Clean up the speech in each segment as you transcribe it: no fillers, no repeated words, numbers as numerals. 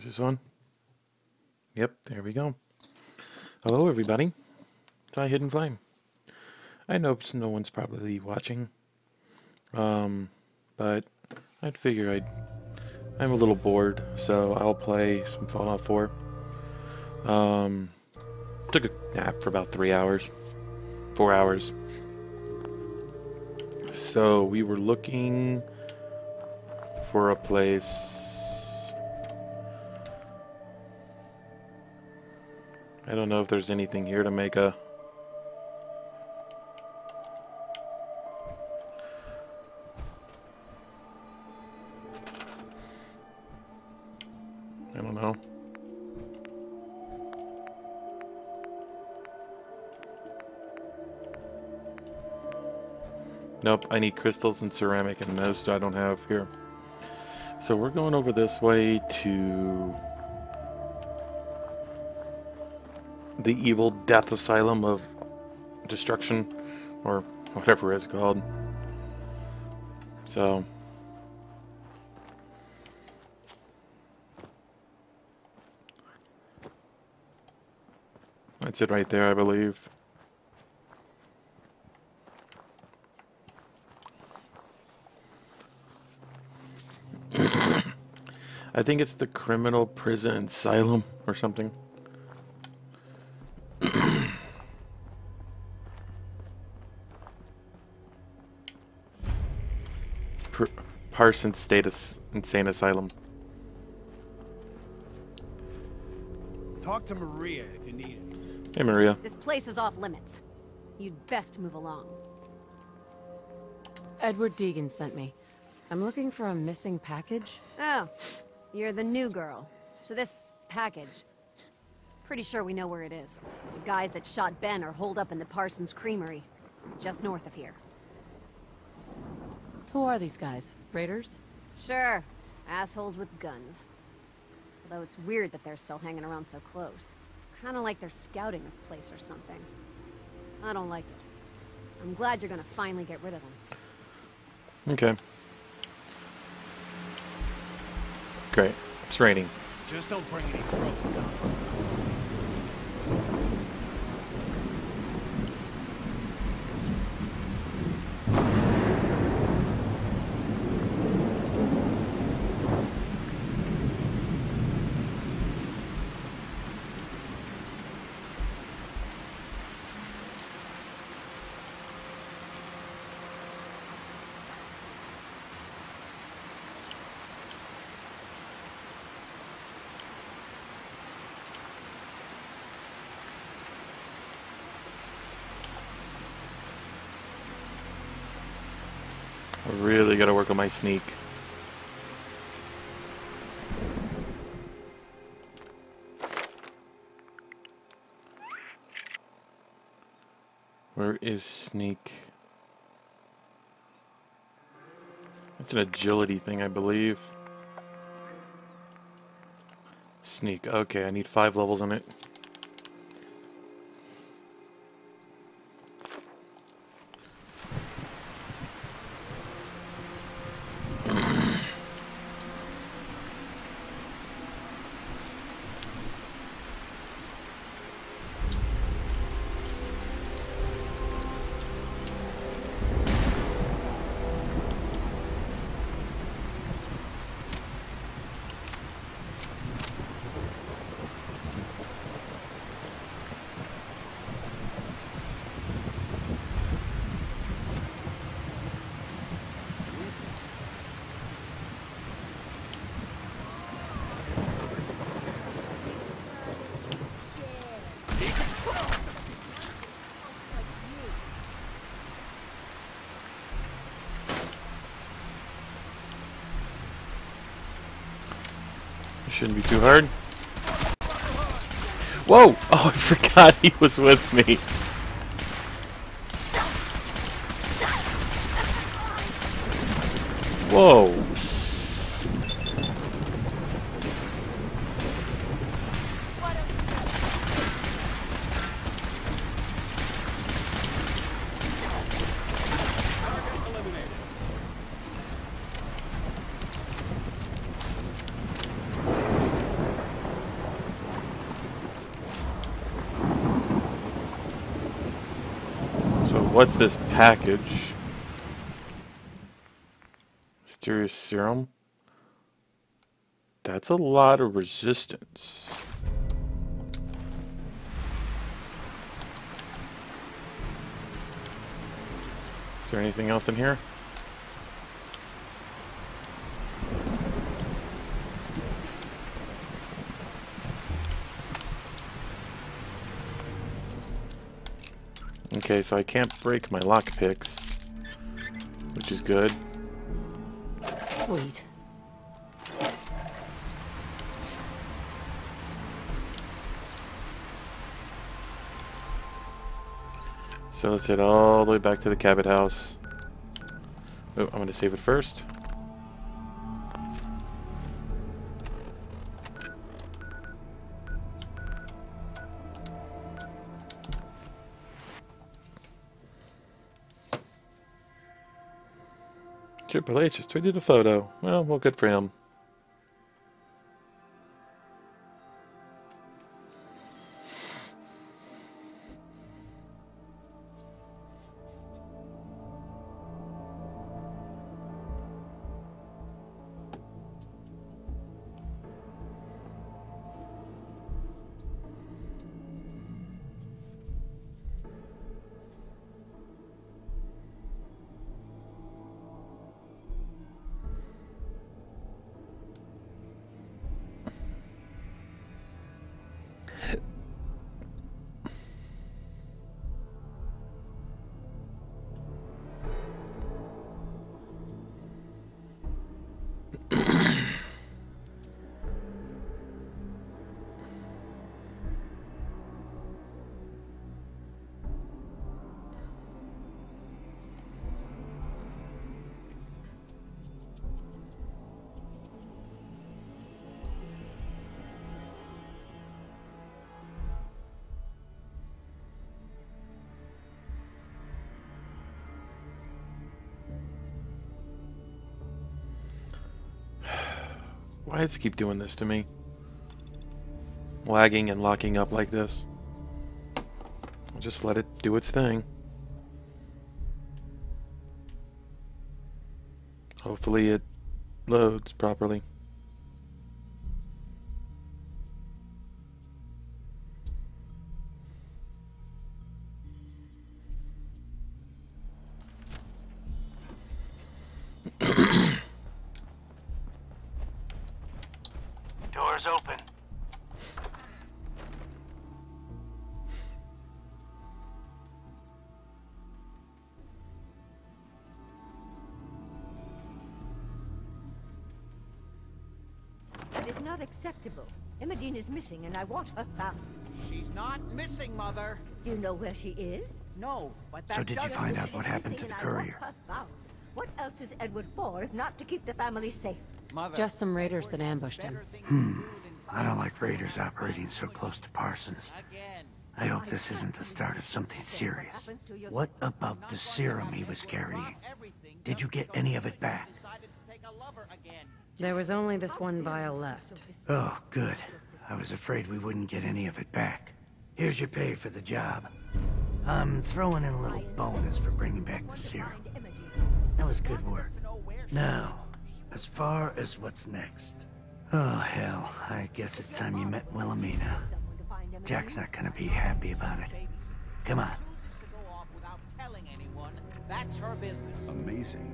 this on? Yep, there we go. Hello, everybody. It's I Hidden Flame. I know no one's probably watching, but I'd figure I'm a little bored, so I'll play some Fallout 4. Took a nap for about 3 hours, 4 hours. So we were looking for a place. I don't know if there's anything here to make a... I don't know. Nope, I need crystals and ceramic, and those I don't have here. So we're going over this way to the evil death asylum of destruction, or whatever it's called. So that's it right there, I believe. I think it's the criminal prison asylum or something. Parsons Status Insane Asylum. Talk to Maria if you need it. Hey, Maria. This place is off limits. You'd best move along. Edward Deegan sent me. I'm looking for a missing package. Oh, you're the new girl. So this package... Pretty sure we know where it is. The guys that shot Ben are holed up in the Parsons Creamery, just north of here. Who are these guys? Raiders? Sure, assholes with guns. Although it's weird that they're still hanging around so close. Kinda like they're scouting this place or something. I don't like it. I'm glad you're gonna finally get rid of them. Okay. Great. It's raining. Just don't bring any trouble down on us. I really gotta work on my sneak. Where is sneak? It's an agility thing, I believe. Sneak. Okay, I need 5 levels on it. Shouldn't be too hard. Whoa! Oh, I forgot he was with me. Whoa! What's this package? Mysterious serum? That's a lot of resistance. Is there anything else in here? Okay, so I can't break my lockpicks, which is good. Sweet. So let's head all the way back to the Cabot house. Oh, I'm going to save it first. Triple H just tweeted a photo. Well, good for him. Why does it keep doing this to me? Lagging and locking up like this. I'll just let it do its thing. Hopefully it loads properly. Doors open. That is not acceptable. Imogen is missing and I want her found. She's not missing, Mother. Do you know where she is? No, but that So did you doesn't- find out what happened to the courier? What else is Edward for if not to keep the family safe? Mother, Just some raiders that ambushed him. I don't like raiders operating so close to Parsons. again. I hope this isn't the start of something serious. What about the serum he was carrying? Did you get any of it back? Decided to take a lover again. There was only this one vial left. Oh, good. I was afraid we wouldn't get any of it back. Here's your pay for the job. I'm throwing in a little bonus for bringing back the serum. That was good work. Now, as far as what's next. Oh, hell. I guess it's time you met Wilhelmina. Jack's not gonna be happy about it. Come on. Chooses to go off without telling anyone. That's her business. Amazing.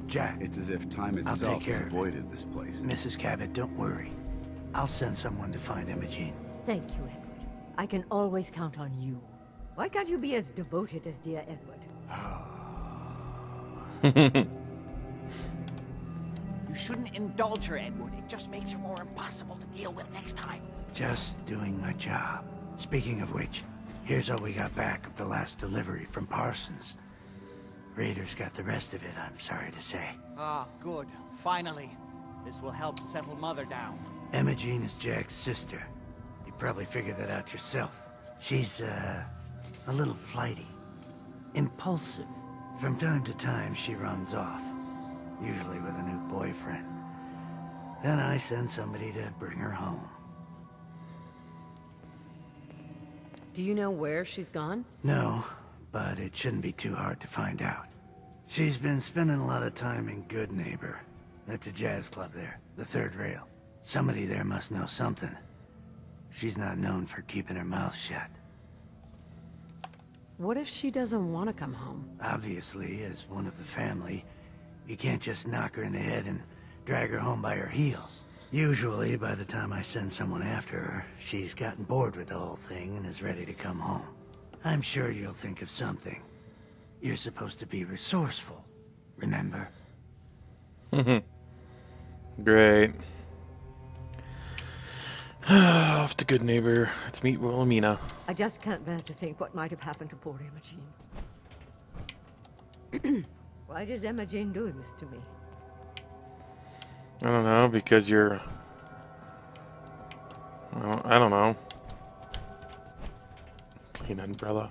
Jack, It's as if time take itself care has of it. avoided this place. Mrs. Cabot, don't worry. I'll send someone to find Imogen. Thank you, Edward. I can always count on you. Why can't you be as devoted as dear Edward? You shouldn't indulge her, Edward. It just makes her more impossible to deal with next time. Just doing my job. Speaking of which, here's all we got back of the last delivery from Parsons. Raiders got the rest of it, I'm sorry to say. Ah, good. Finally. This will help settle Mother down. Imogen is Jack's sister. You probably figured that out yourself. She's, a little flighty. Impulsive. From time to time, she runs off. Usually with a new boyfriend. Then I send somebody to bring her home. Do you know where she's gone? No, but it shouldn't be too hard to find out. She's been spending a lot of time in Good Neighbor. That's a jazz club there, the third rail. Somebody there must know something. She's not known for keeping her mouth shut. What if she doesn't want to come home? Obviously, as one of the family, you can't just knock her in the head and drag her home by her heels. Usually, by the time I send someone after her, she's gotten bored with the whole thing and is ready to come home. I'm sure you'll think of something. You're supposed to be resourceful, remember? Great. Off to Good Neighbor. Let's meet Wilhelmina. I just can't bear to think what might have happened to poor Imogene. Why does Imogene do this to me? I don't know, because you're... Well, I don't know. Clean umbrella.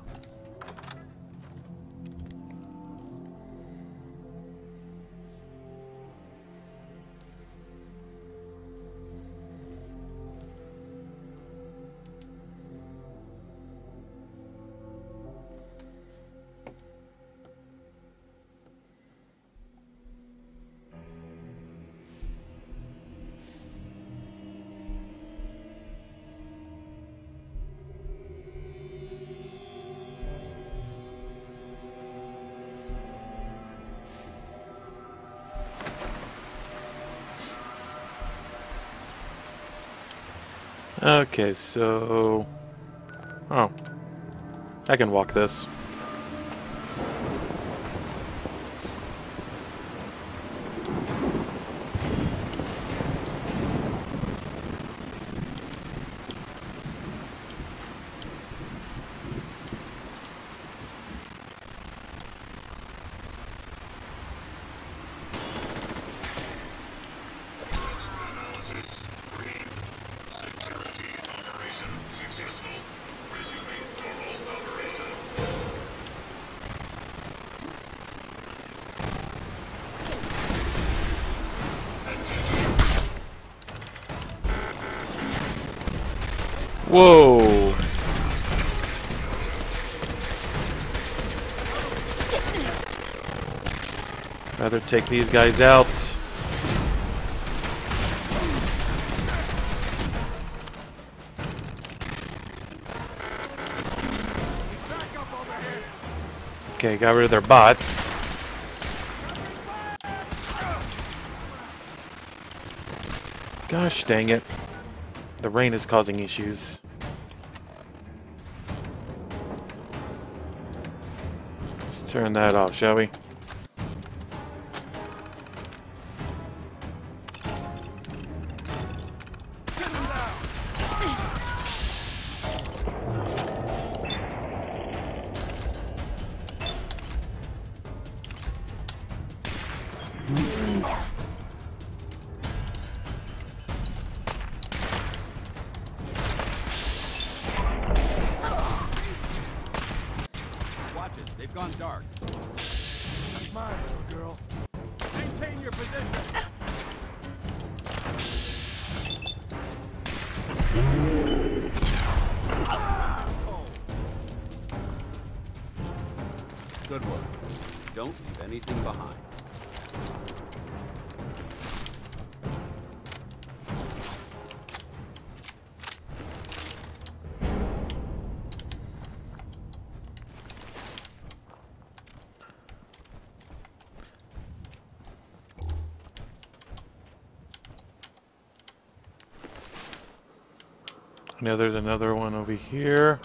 Okay, so... Oh. I can walk this. Whoa! Rather take these guys out. Okay, got rid of their bots. Gosh dang it. The rain is causing issues. Let's turn that off, shall we? They've gone dark. That's mine, little girl. Maintain your position. Good work. Don't leave anything behind. Now there's another one over here.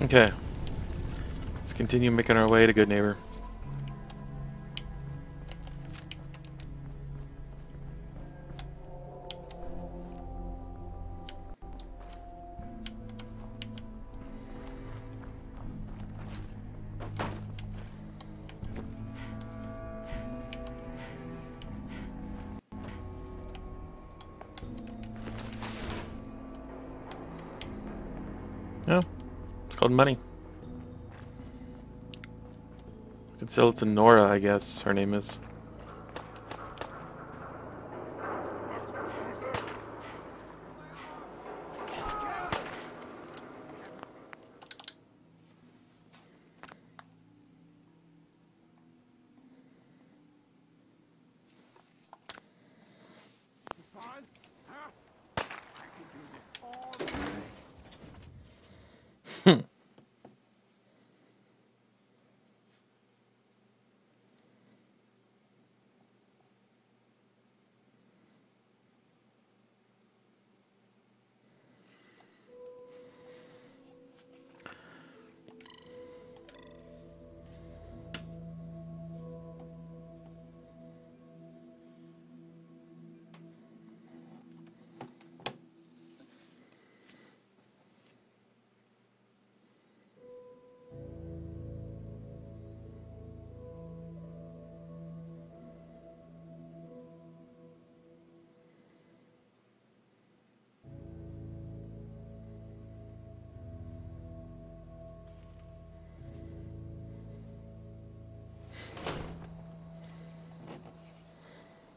Okay. Let's Let's continue making our way to Good Neighbor. Oh, it's called money. I can sell it to Nora, I guess her name is.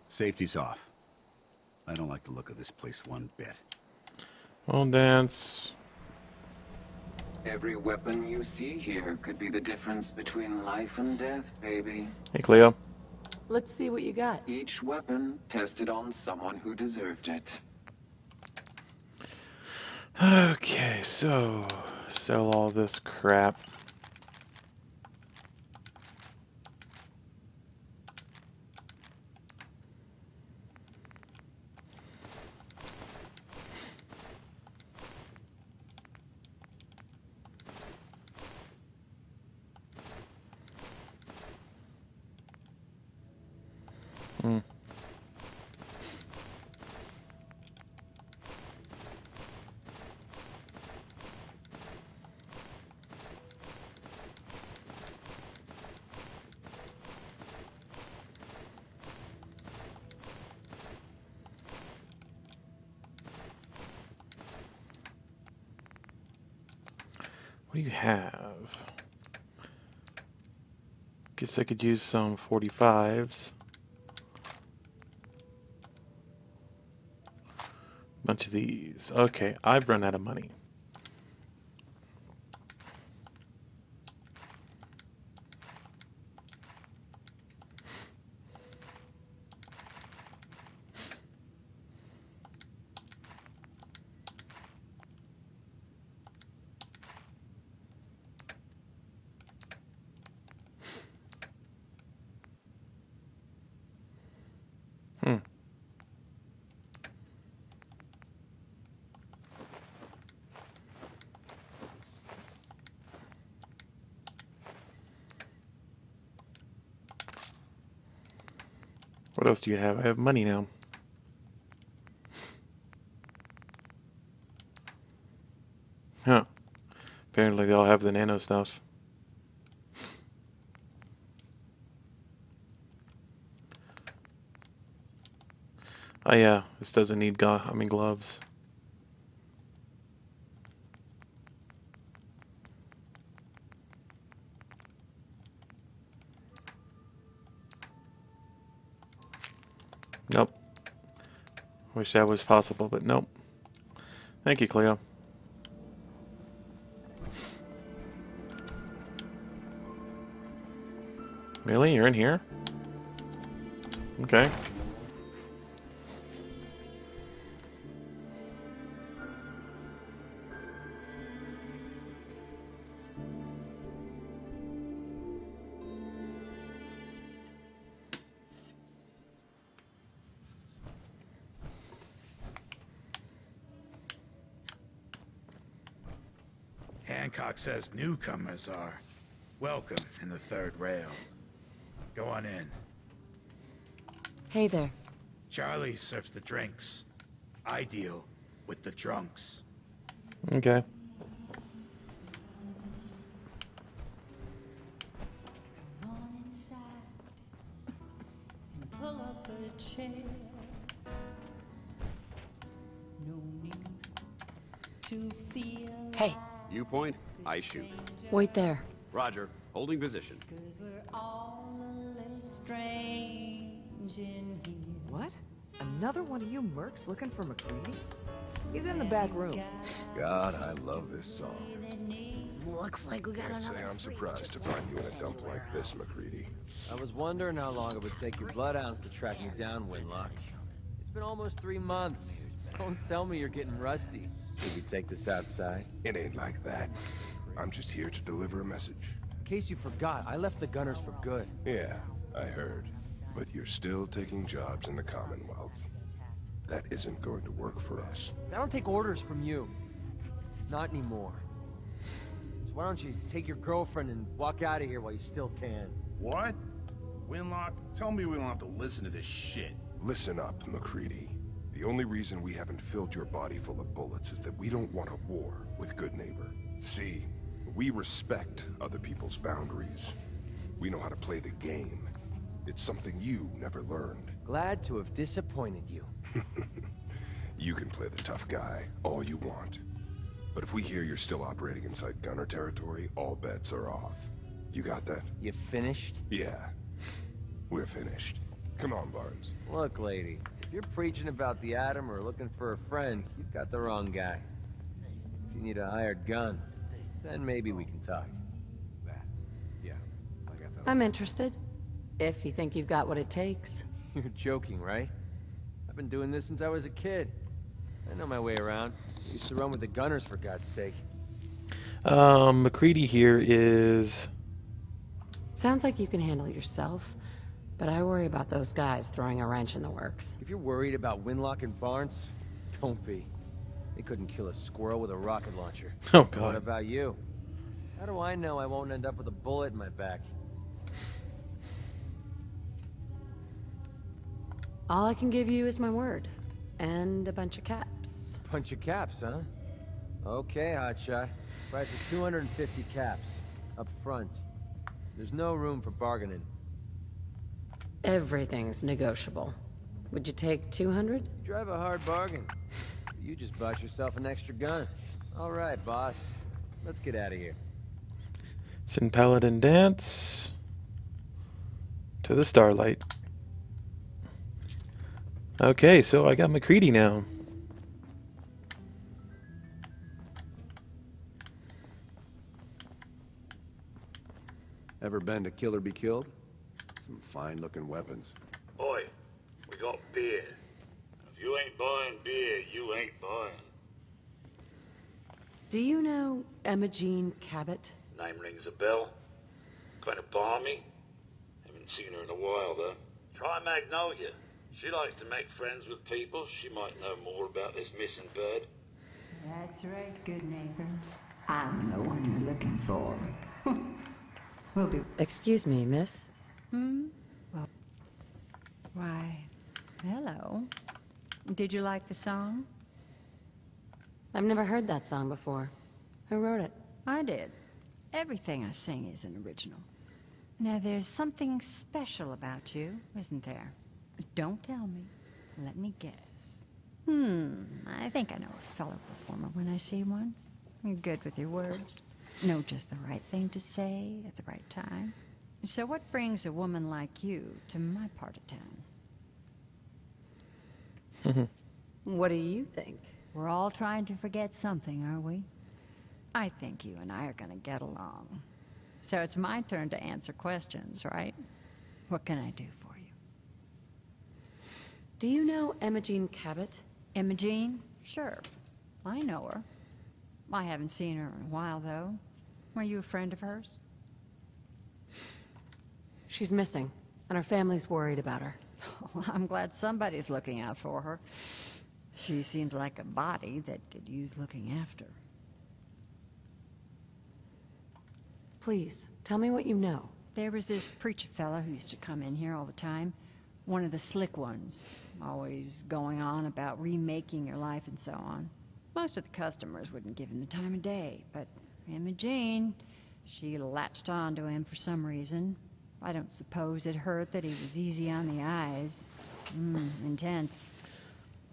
Safety's off. I don't like the look of this place one bit. Well, dance. Every weapon you see here could be the difference between life and death, baby. Hey, Cleo. Let's see what you got. Each weapon tested on someone who deserved it. Okay, so sell all this crap. What do you have? Guess I could use some 45s. Bunch of these. Okay, I've run out of money. What else do you have? I have money now. Huh. Apparently they all have the nano stuff. Oh yeah, this doesn't need gloves. Nope. Wish that was possible, but nope. Thank you, Cleo. Really? You're in here? Okay. Hancock says newcomers are Welcome in the third rail. Go on in. Hey there. Charlie serves the drinks. I deal with the drunks. Okay. Hey, You point, I shoot. wait there. Roger, holding position. What? Another one of you mercs looking for McCready? He's in the back room. God, I love this song. Looks like we got Can't say another. I'm surprised to find you in a dump like this, McCready. I was wondering how long it would take your bloodhounds to track me down, Winlock. It's been almost 3 months. Don't tell me you're getting rusty. Should we take this outside? It ain't like that. I'm just here to deliver a message. In case you forgot, I left the Gunners for good. Yeah, I heard. But you're still taking jobs in the Commonwealth. That isn't going to work for us. I don't take orders from you. Not anymore. So why don't you take your girlfriend and walk out of here while you still can? What? Winlock, tell me we don't have to listen to this shit. Listen up, McCready. The only reason we haven't filled your body full of bullets is that we don't want a war with Good Neighbor. See, we respect other people's boundaries. We know how to play the game. It's something you never learned. Glad to have disappointed you. You can play the tough guy all you want. But if we hear you're still operating inside Gunner territory, all bets are off. You got that? You finished? Yeah. We're finished. Come on, Barnes. Look, lady, if you're preaching about the atom or looking for a friend, you've got the wrong guy. If you need a hired gun, then maybe we can talk. Yeah, I got that. I'm interested. If you think you've got what it takes. You're joking, right? I've been doing this since I was a kid. I know my way around. Used to run with the Gunners, for God's sake. McCready here is... Sounds like you can handle yourself, but I worry about those guys throwing a wrench in the works. If you're worried about Winlock and Barnes, don't be. They couldn't kill a squirrel with a rocket launcher. Oh, God. What about you? How do I know I won't end up with a bullet in my back? All I can give you is my word. And a bunch of caps. Bunch of caps, huh? Okay, hotshot. Price is 250 caps. Up front. There's no room for bargaining. Everything's negotiable. Would you take 200? You drive a hard bargain. You just bought yourself an extra gun. All right, boss. Let's get out of here. Sin Paladin Dance. To the Starlight. Okay, so I got McCready now. Ever been to Kill or Be Killed? Some fine-looking weapons. Oi, we got beer. If you ain't buying beer, you ain't buying. Do you know Emma Jean Cabot? Name rings a bell. Kind of balmy. Haven't seen her in a while, though. Try Magnolia. She likes to make friends with people. She might know more about this missing bird. That's right, good neighbor. I'm the one you're looking for. We'll be... Excuse me, miss. Well, why, hello. Did you like the song? I've never heard that song before. Who wrote it? I did. Everything I sing is an original. Now, there's something special about you, isn't there? Don't tell me. Let me guess. I think I know a fellow performer when I see one. You're good with your words. Know just the right thing to say at the right time. So what brings a woman like you to my part of town? What do you think? We're all trying to forget something, are we? I think you and I are gonna get along. So it's my turn to answer questions, right? What can I do for you? Do you know Emma Jean Cabot? Emma Jean? Sure. I know her. I haven't seen her in a while, though. Were you a friend of hers? She's missing, and her family's worried about her. Well, I'm glad somebody's looking out for her. She seems like a body that could use looking after. Please, tell me what you know. There was this preacher fella who used to come in here all the time. One of the slick ones, always going on about remaking your life and so on. Most of the customers wouldn't give him the time of day, but Imogene, she latched on to him for some reason. I don't suppose it hurt that he was easy on the eyes. Intense.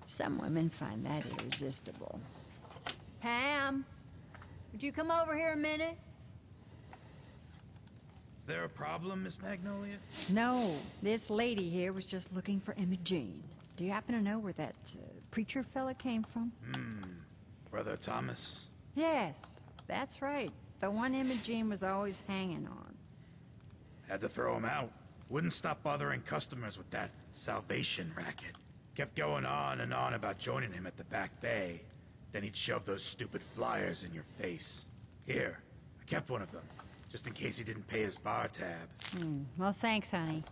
Some women find that irresistible. Pam, would you come over here a minute? Is there a problem, Miss Magnolia? No, this lady here was just looking for Imogene. Do you happen to know where that preacher fella came from? Brother Thomas? Yes, that's right. The one Imogene was always hanging on. Had to throw him out. Wouldn't stop bothering customers with that salvation racket. Kept going on and on about joining him at the back bay. Then he'd shove those stupid flyers in your face. Here, I kept one of them, just in case he didn't pay his bar tab. Well, thanks, honey.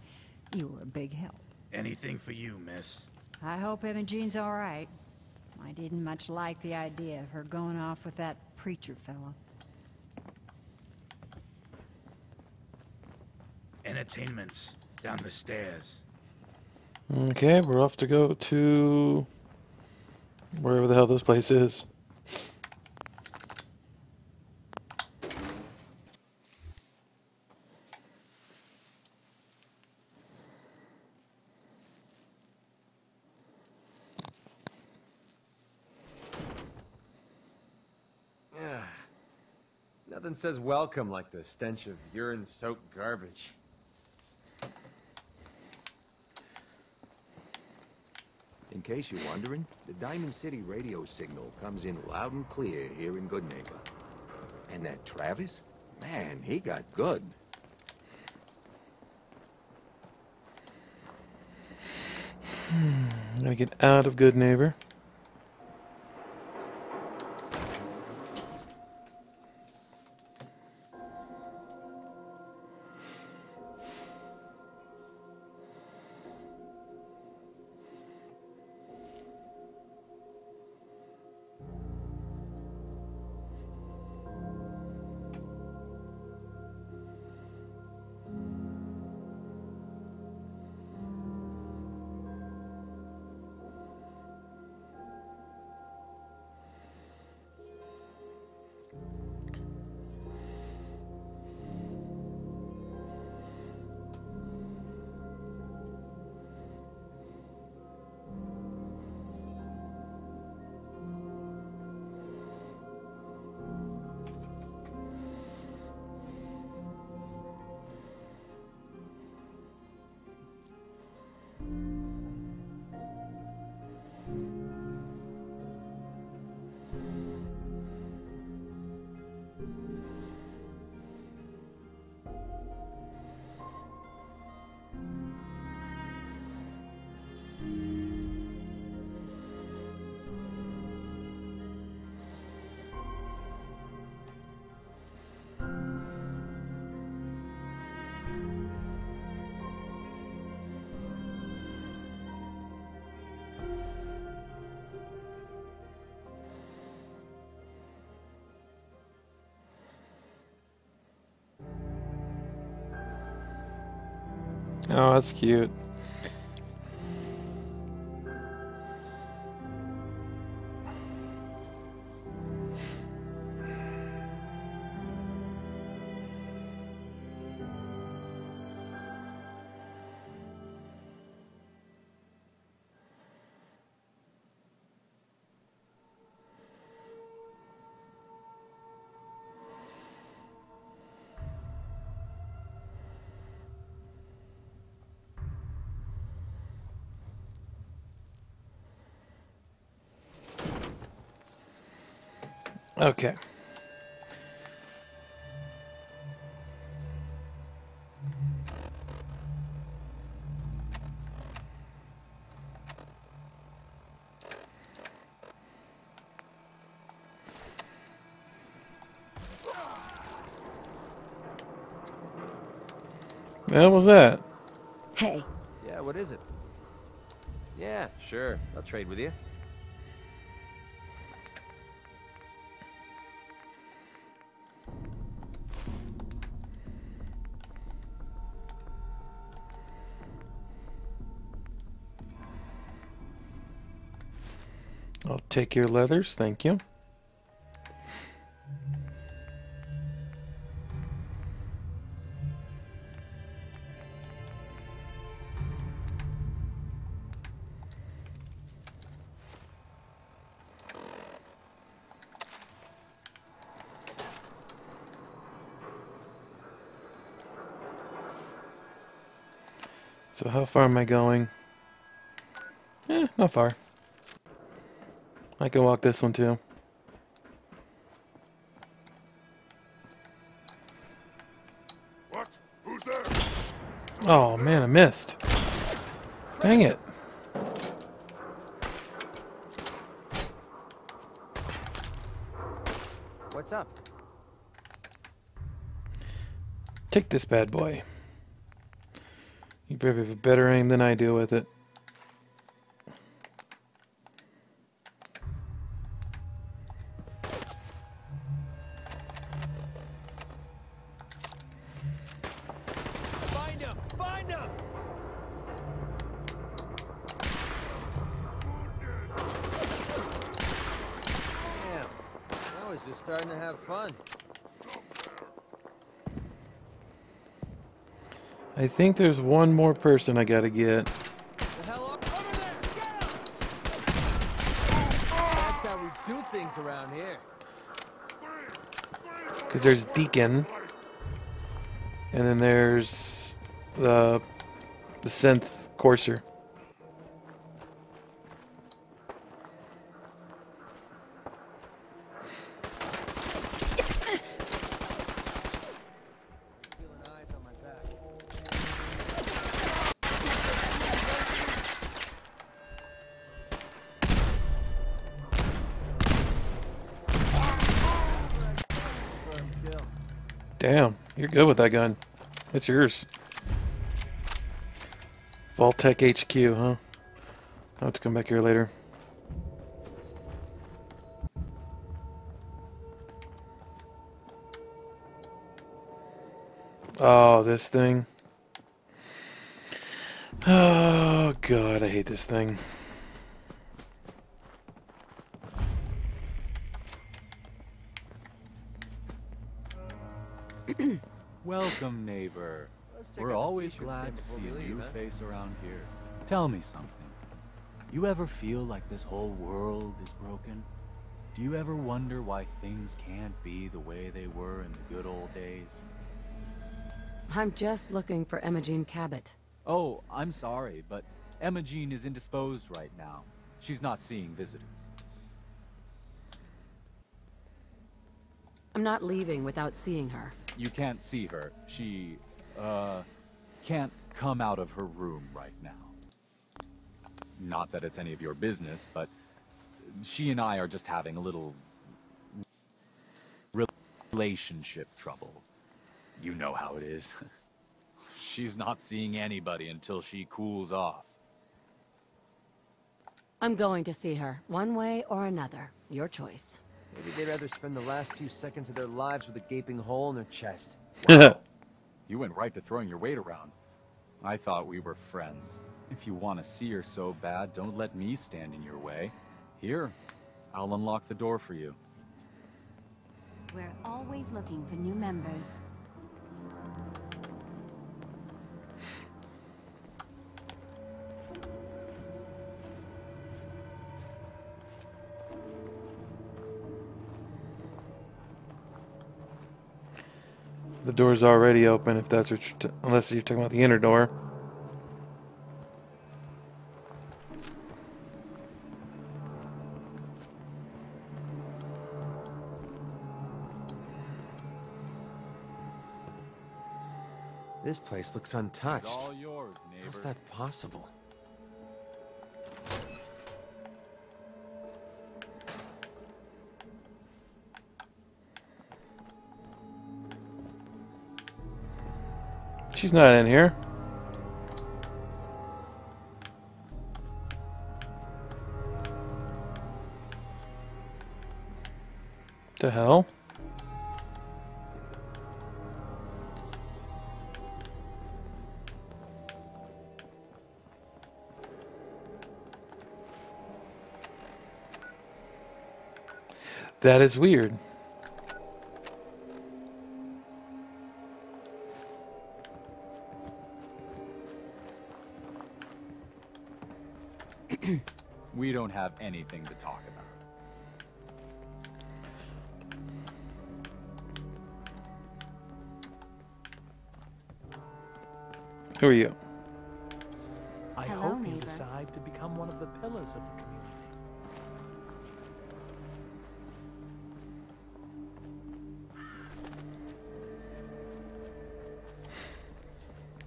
You were a big help. Anything for you, miss. I hope Imogene's all right. I didn't much like the idea of her going off with that preacher fella. Entertainment's down the stairs. Okay, we're off to go to wherever the hell this place is. Nothing says welcome like the stench of urine-soaked garbage. In case you're wondering, the Diamond City radio signal comes in loud and clear here in Goodneighbor. And that Travis? Man, he got good. Gotta get out of Goodneighbor. Oh, that's cute. Okay. What was that? Hey. Yeah, what is it? Yeah, sure. I'll trade with you. I'll take your leathers, thank you. So how far am I going? Not far. I can walk this one too. What? Who's there? Oh man, I missed. Dang it. What's up? Take this bad boy. You better have a better aim than I do with it. Find him! Find him! Damn, I was just starting to have fun. I think there's one more person I gotta get. The hell up over there! Get him! That's how we do things around here. Because there's Deacon. And then there's the synth courser. Damn, you're good with that gun. It's yours. Vault-Tec HQ, huh? I'll have to come back here later. Oh, this thing. Oh, God, I hate this thing. Welcome, neighbor. We're always glad to see a new face around here. Tell me something. You ever feel like this whole world is broken? Do you ever wonder why things can't be the way they were in the good old days? I'm just looking for Imogene Cabot. Oh, I'm sorry, but Imogene is indisposed right now. She's not seeing visitors. I'm not leaving without seeing her. You can't see her. She, can't come out of her room right now. Not that it's any of your business, but she and I are just having a little relationship trouble. You know how it is. She's not seeing anybody until she cools off. I'm going to see her, one way or another. Your choice. Maybe they'd rather spend the last few seconds of their lives with a gaping hole in their chest. Wow. You went right to throwing your weight around. I thought we were friends. If you want to see her so bad, don't let me stand in your way. Here, I'll unlock the door for you. We're always looking for new members. The door's already open, if that's what you're unless you're talking about the inner door. This place looks untouched. It's all yours, neighbor. How's that possible? She's not in here. The hell? That is weird. We don't have anything to talk about. Who are you? I Hello, hope you neighbor. decide to become one of the pillars of the community.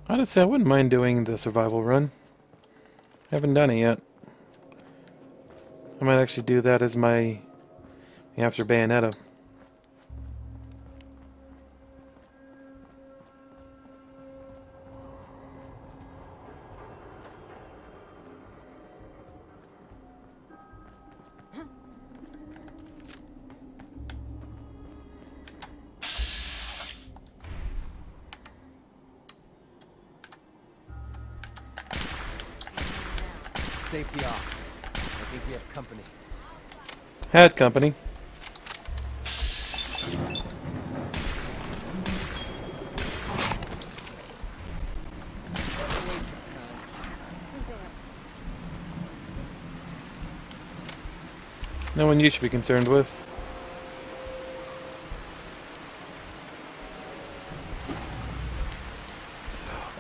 Honestly, I wouldn't mind doing the survival run. Haven't done it yet. I might actually do that as my after Bayonetta. Safety off. I think we have company. Had company. No one you should be concerned with.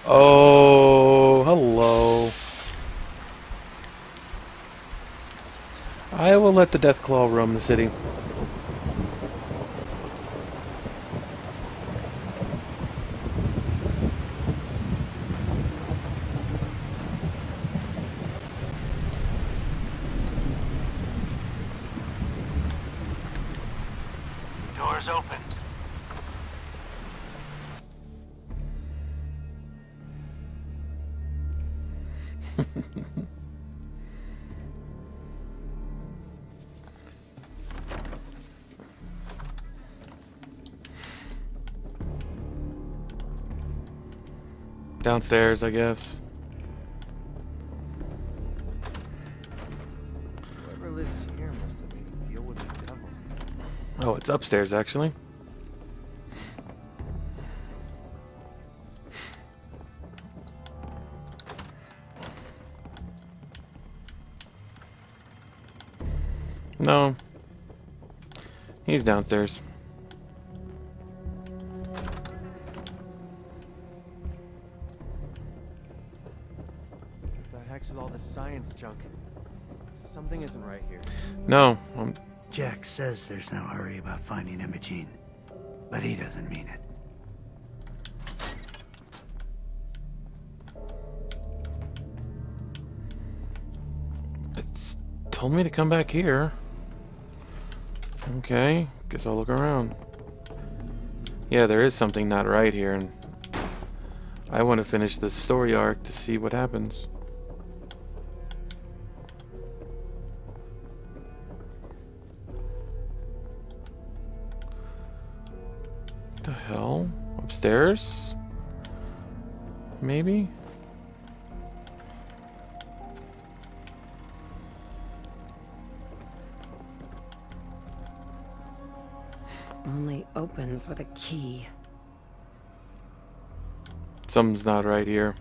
Oh, hello. I will let the Deathclaw roam the city. Doors open. Downstairs, I guess. Whoever lives here must have made a deal with the devil. Oh, it's upstairs, actually. No. He's downstairs. What the heck's with all this science junk? Something isn't right here. No. Jack says there's no hurry about finding Imogene, but he doesn't mean it. It's told me to come back here. Okay, guess I'll look around. Yeah, there is something not right here, and I want to finish this story arc to see what happens. What the hell? Upstairs? Maybe? Only opens with a key. Something's not right here.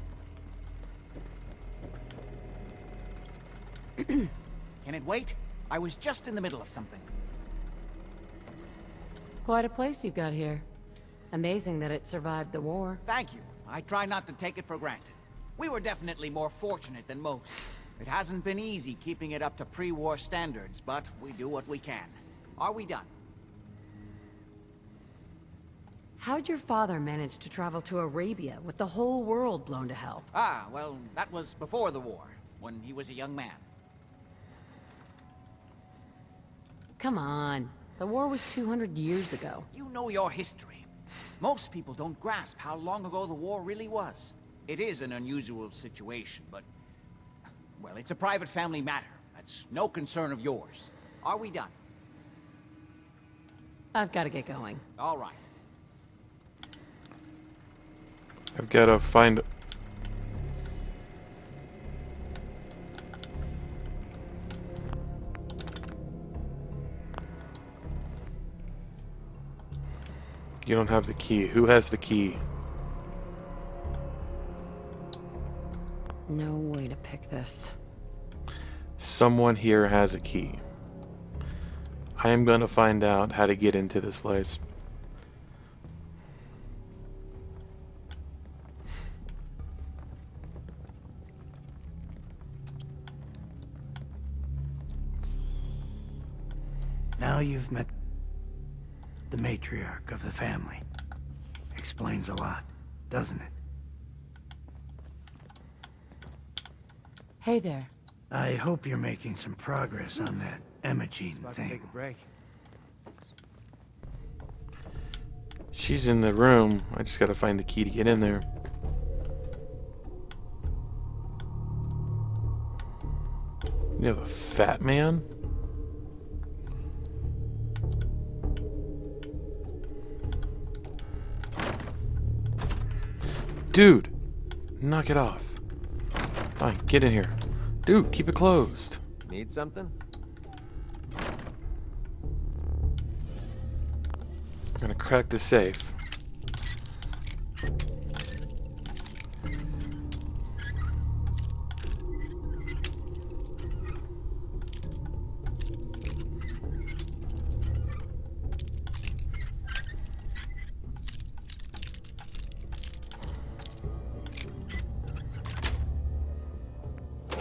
Can it wait? I was just in the middle of something. Quite a place you've got here. Amazing that it survived the war. Thank you. I try not to take it for granted. We were definitely more fortunate than most. It hasn't been easy keeping it up to pre-war standards, but we do what we can. Are we done? How'd your father manage to travel to Arabia with the whole world blown to hell? Ah, well, that was before the war, when he was a young man. Come on. The war was 200 years ago. You know your history. Most people don't grasp how long ago the war really was. It is an unusual situation, but... well, it's a private family matter. That's no concern of yours. Are we done? I've got to get going. All right. I've got to find... You don't have the key. Who has the key? No way to pick this. Someone here has a key. I am going to find out how to get into this place. Now you've met the matriarch of the family. Explains a lot, doesn't it? Hey there. I hope you're making some progress on that Imogene thing. Take a break. She's in the room. I just gotta find the key to get in there. You have a fat man? Dude! Knock it off. Fine, get in here. Dude, keep it closed. Need something? I'm gonna crack the safe.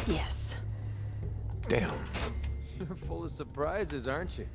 Yes. Damn. You're full of surprises, aren't you?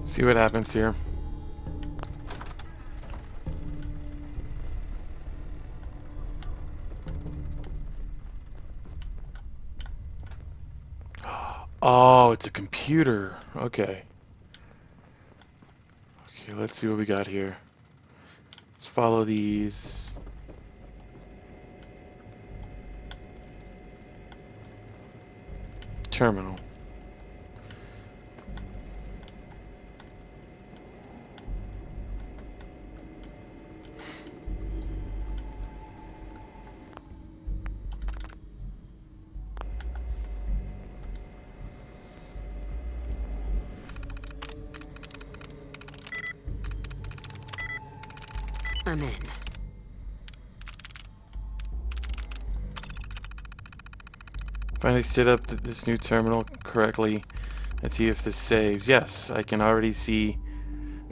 See what happens here. Oh, it's a computer. Okay. Okay, let's see what we got here. Let's follow these. Terminal. I'm in. Finally set up this new terminal correctly. Let's see if this saves. Yes, I can already see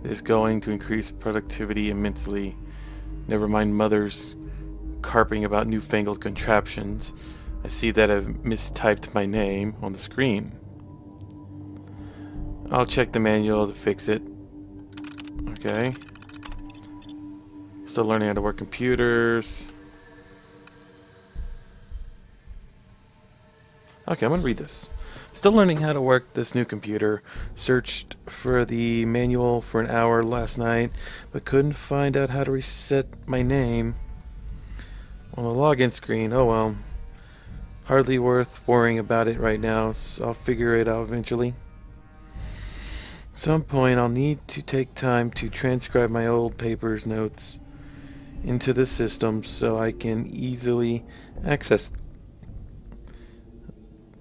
this going to increase productivity immensely. Never mind Mother's carping about newfangled contraptions. I see that I've mistyped my name on the screen. I'll check the manual to fix it. Okay. Still learning how to work computers. Okay, I'm gonna read this. Still learning how to work this new computer. Searched for the manual for an hour last night, but couldn't find out how to reset my name on the login screen. Oh well. Hardly worth worrying about it right now, so I'll figure it out eventually. At some point, I'll need to take time to transcribe my old papers notes into the system so I can easily access.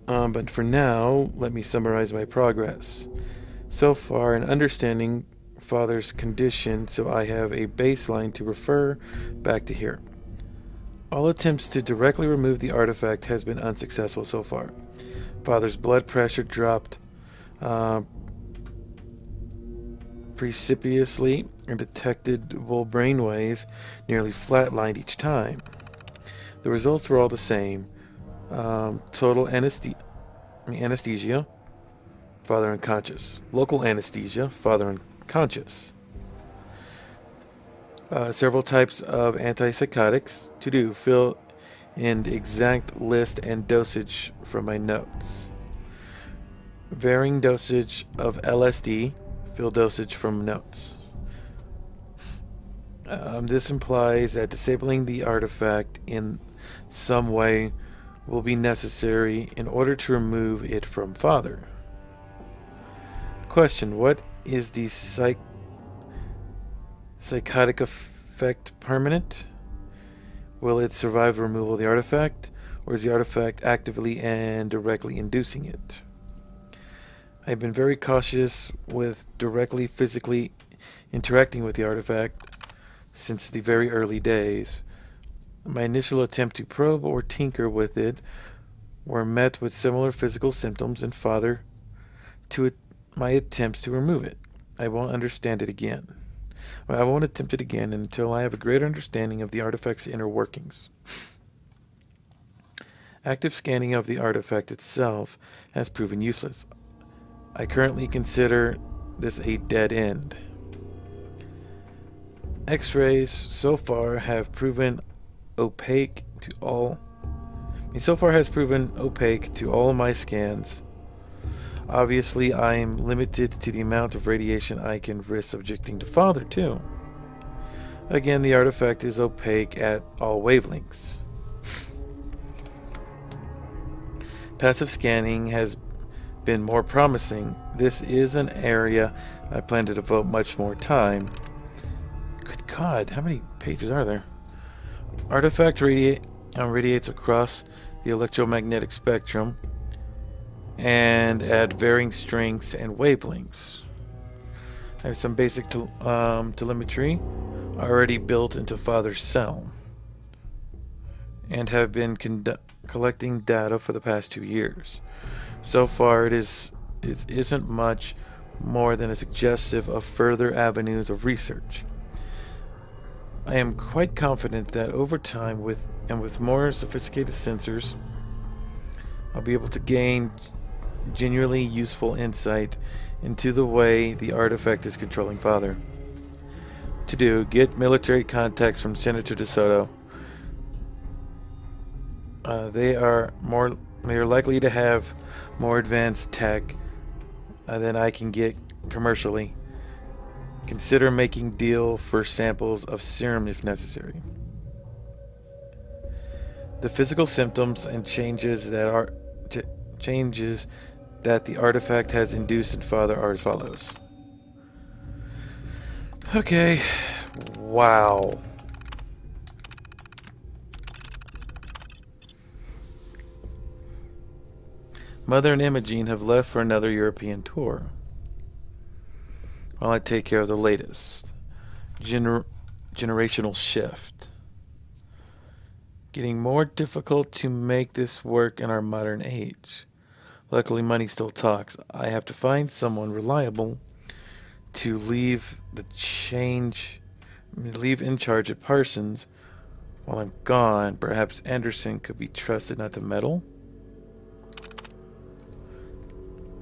But for now, let me summarize my progress. So far, in understanding Father's condition, so I have a baseline to refer back to here. All attempts to directly remove the artifact has been unsuccessful so far. Father's blood pressure dropped precipitously, and detectable brainwaves nearly flatlined each time. The results were all the same. Total anesthesia, father unconscious. Local anesthesia, father unconscious. Several types of antipsychotics. To do, fill in the exact list and dosage from my notes. Varying dosage of LSD, fill dosage from notes. This implies that disabling the artifact in some way will be necessary in order to remove it from Father. Question: what is the psychotic effect permanent? Will it survive removal of the artifact, or is the artifact actively and directly inducing it? I've been very cautious with directly physically interacting with the artifact since the very early days. My initial attempt to probe or tinker with it were met with similar physical symptoms and Father to my attempts to remove it. I won't understand it again. I won't attempt it again until I have a greater understanding of the artifact's inner workings. Active scanning of the artifact itself has proven useless. I currently consider this a dead end. X-rays so far have proven opaque to all. has proven opaque to all my scans. Obviously, I'm limited to the amount of radiation I can risk subjecting to Father, too. Again, the artifact is opaque at all wavelengths. Passive scanning has been more promising. This is an area I plan to devote much more time. Good God, how many pages are there? Artifact radiates across the electromagnetic spectrum and at varying strengths and wavelengths. I have some basic telemetry already built into Father's cell and have been collecting data for the past 2 years. So far, it isn't much more than a suggestive of further avenues of research. I am quite confident that over time, with more sophisticated sensors, I'll be able to gain genuinely useful insight into the way the artifact is controlling Father. To do, get military contacts from Senator DeSoto. They are likely to have more advanced tech than I can get commercially. Consider making deal for samples of serum if necessary. The physical symptoms and changes that the artifact has induced in Father are as follows. Okay. Wow. Mother and Imogene have left for another European tour, while I take care of the latest generational shift. Getting more difficult to make this work in our modern age. Luckily, money still talks. I have to find someone reliable to leave in charge at Parsons while I'm gone. Perhaps Anderson could be trusted not to meddle.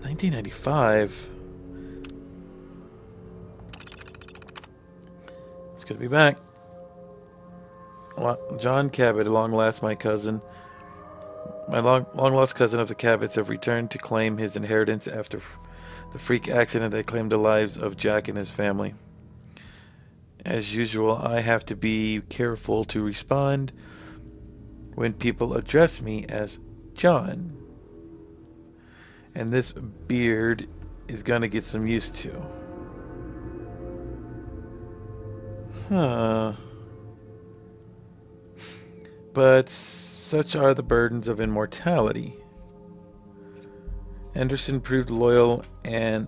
1995. It's good to be back. John Cabot, at long last my cousin. My long-lost cousin of the Cabots have returned to claim his inheritance after the freak accident that claimed the lives of Jack and his family. As usual, I have to be careful to respond when people address me as John. And this beard is gonna get some used to. But such are the burdens of immortality. Anderson proved loyal and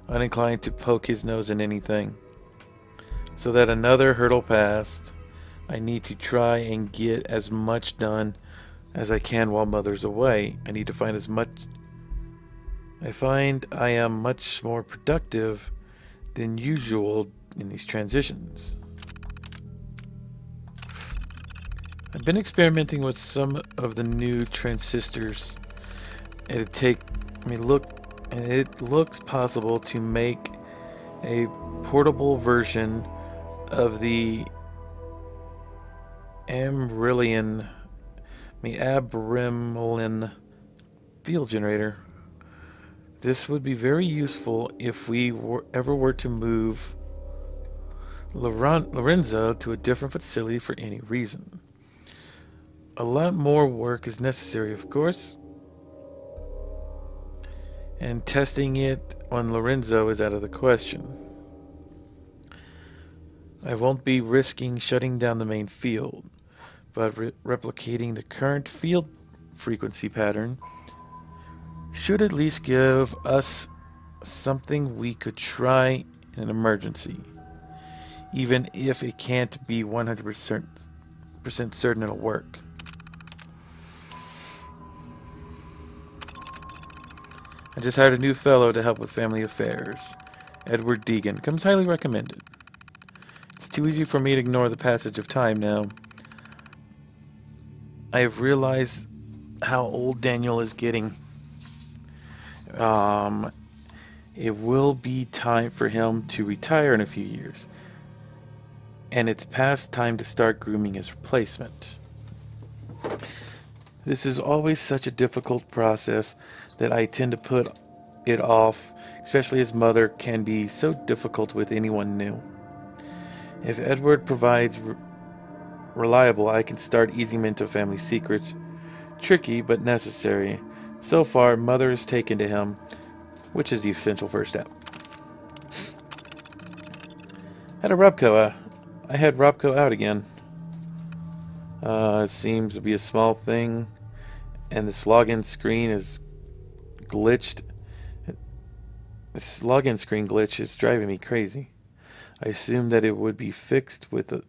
uninclined to poke his nose in anything. So that another hurdle passed, I need to try and get as much done as I can while Mother's away. I need to find as much... I find I am much more productive than usual in these transitions. I've been experimenting with some of the new transistors. It'd take I mean, look, it looks possible to make a portable version of the Amrillion, Abrimlin field generator. This would be very useful if we ever were to move Lorenzo to a different facility for any reason. A lot more work is necessary, of course, and testing it on Lorenzo is out of the question. I won't be risking shutting down the main field, but replicating the current field frequency pattern should at least give us something we could try in an emergency, even if it can't be 100% certain it'll work. I just hired a new fellow to help with family affairs. Edward Deegan. Comes highly recommended. It's too easy for me to ignore the passage of time now. I have realized how old Daniel is getting. It will be time for him to retire in a few years. And it's past time to start grooming his replacement. This is always such a difficult process that I tend to put it off, especially as mother can be so difficult with anyone new. If Edward provides reliable, I can start easing him into family secrets. Tricky, but necessary. So far, mother is taken to him, which is the essential first step. I had Robco out again. It seems to be a small thing, and this login screen is glitched. This login screen glitch is driving me crazy. I assumed that it would be fixed with the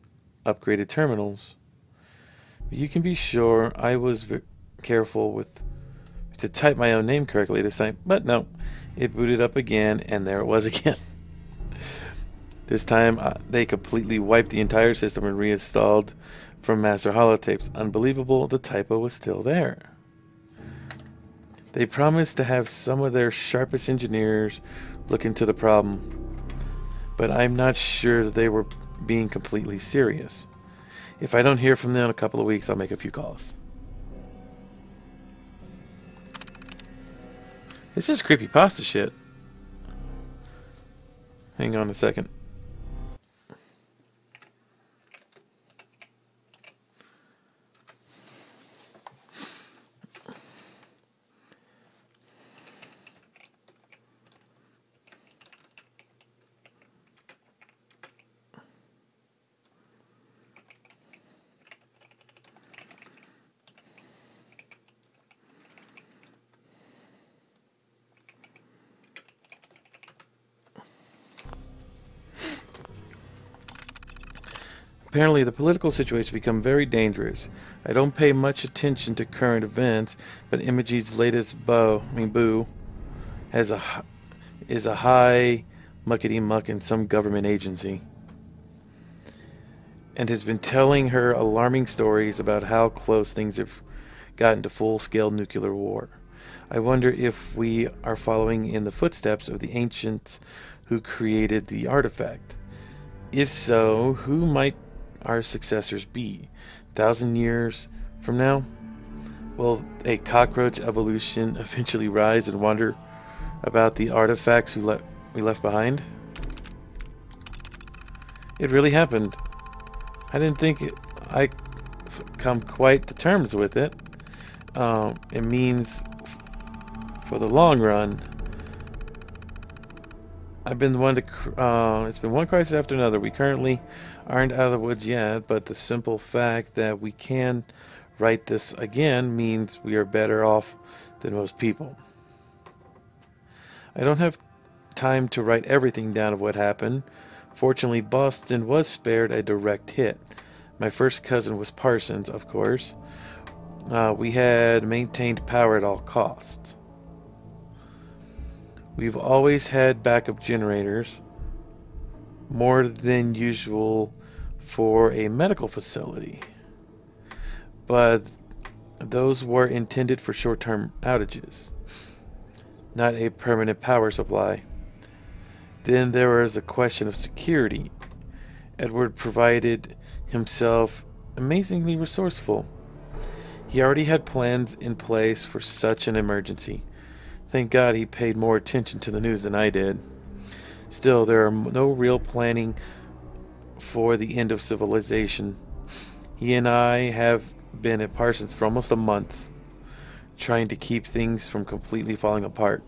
upgraded terminals. But you can be sure I was careful to type my own name correctly this time, but no, it booted up again, and there it was again. This time, they completely wiped the entire system and reinstalled from master holotapes. Unbelievable, the typo was still there. They promised to have some of their sharpest engineers look into the problem, but I'm not sure they were being completely serious. If I don't hear from them in a couple of weeks, I'll make a few calls. This is creepypasta shit. Hang on a second. Apparently, the political situation has become very dangerous. I don't pay much attention to current events, but Imogen's latest boo is a high muckety muck in some government agency, and has been telling her alarming stories about how close things have gotten to full-scale nuclear war. I wonder if we are following in the footsteps of the ancients who created the artifact. If so, who might our successors be? 1,000 years from now? Will a cockroach evolution eventually rise and wonder about the artifacts we left behind? It really happened. I didn't think I'd come quite to terms with it. It means, for the long run, I've been one to. It's been one crisis after another. We currently aren't out of the woods yet, but the simple fact that we can write this again means we are better off than most people. I don't have time to write everything down of what happened. Fortunately, Boston was spared a direct hit. My first cousin was Parsons, of course. We had maintained power at all costs. We've always had backup generators, more than usual for a medical facility, but those were intended for short-term outages. not a permanent power supply. Then there was a question of security. Edward provided himself amazingly resourceful. He already had plans in place for such an emergency. Thank God he paid more attention to the news than I did. Still, there are no real planning for the end of civilization. He and I have been at Parsons for almost a month, trying to keep things from completely falling apart.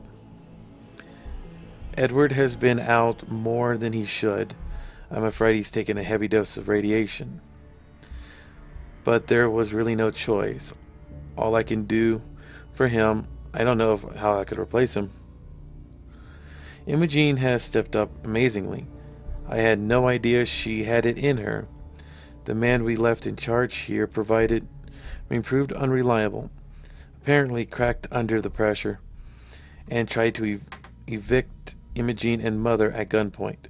Edward has been out more than he should. I'm afraid he's taken a heavy dose of radiation. But there was really no choice. All I can do for him, I don't know how I could replace him. Imogene has stepped up amazingly. I had no idea she had it in her. The man we left in charge here proved unreliable, apparently cracked under the pressure, and tried to evict Imogene and Mother at gunpoint.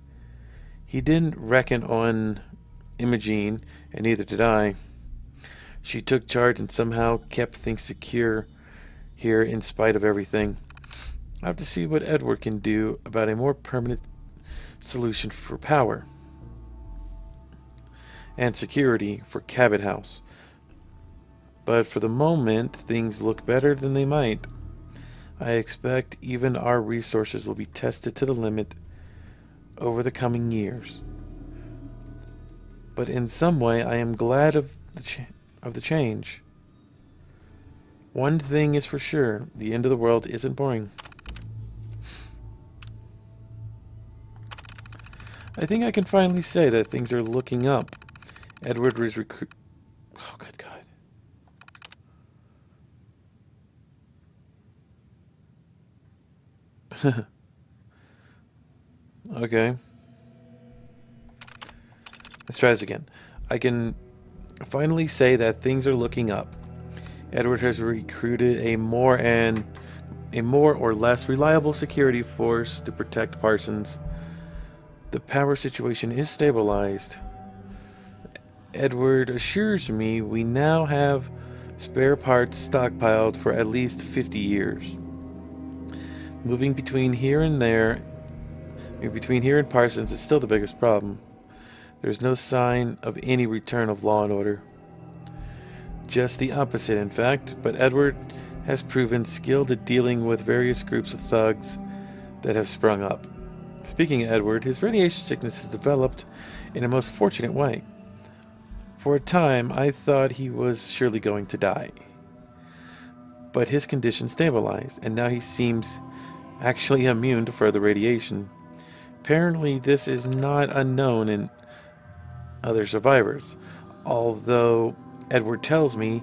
He didn't reckon on Imogene, and neither did I. She took charge and somehow kept things secure here in spite of everything. I have to see what Edward can do about a more permanent solution for power and security for Cabot House. But for the moment, things look better than they might. I expect even our resources will be tested to the limit over the coming years. But in some way, I am glad of the change. One thing is for sure, the end of the world isn't boring. I think I can finally say that things are looking up. Edward was Oh, good God. Okay. Let's try this again. I can finally say that things are looking up. Edward has recruited a more or less reliable security force to protect Parsons. The power situation is stabilized. Edward assures me we now have spare parts stockpiled for at least 50 years. Moving between here and Parsons is still the biggest problem. There's no sign of any return of law and order. Just the opposite, in fact, but Edward has proven skilled at dealing with various groups of thugs that have sprung up. Speaking of Edward, his radiation sickness has developed in a most fortunate way. For a time, I thought he was surely going to die. But his condition stabilized, and now he seems actually immune to further radiation. Apparently, this is not unknown in other survivors, although Edward tells me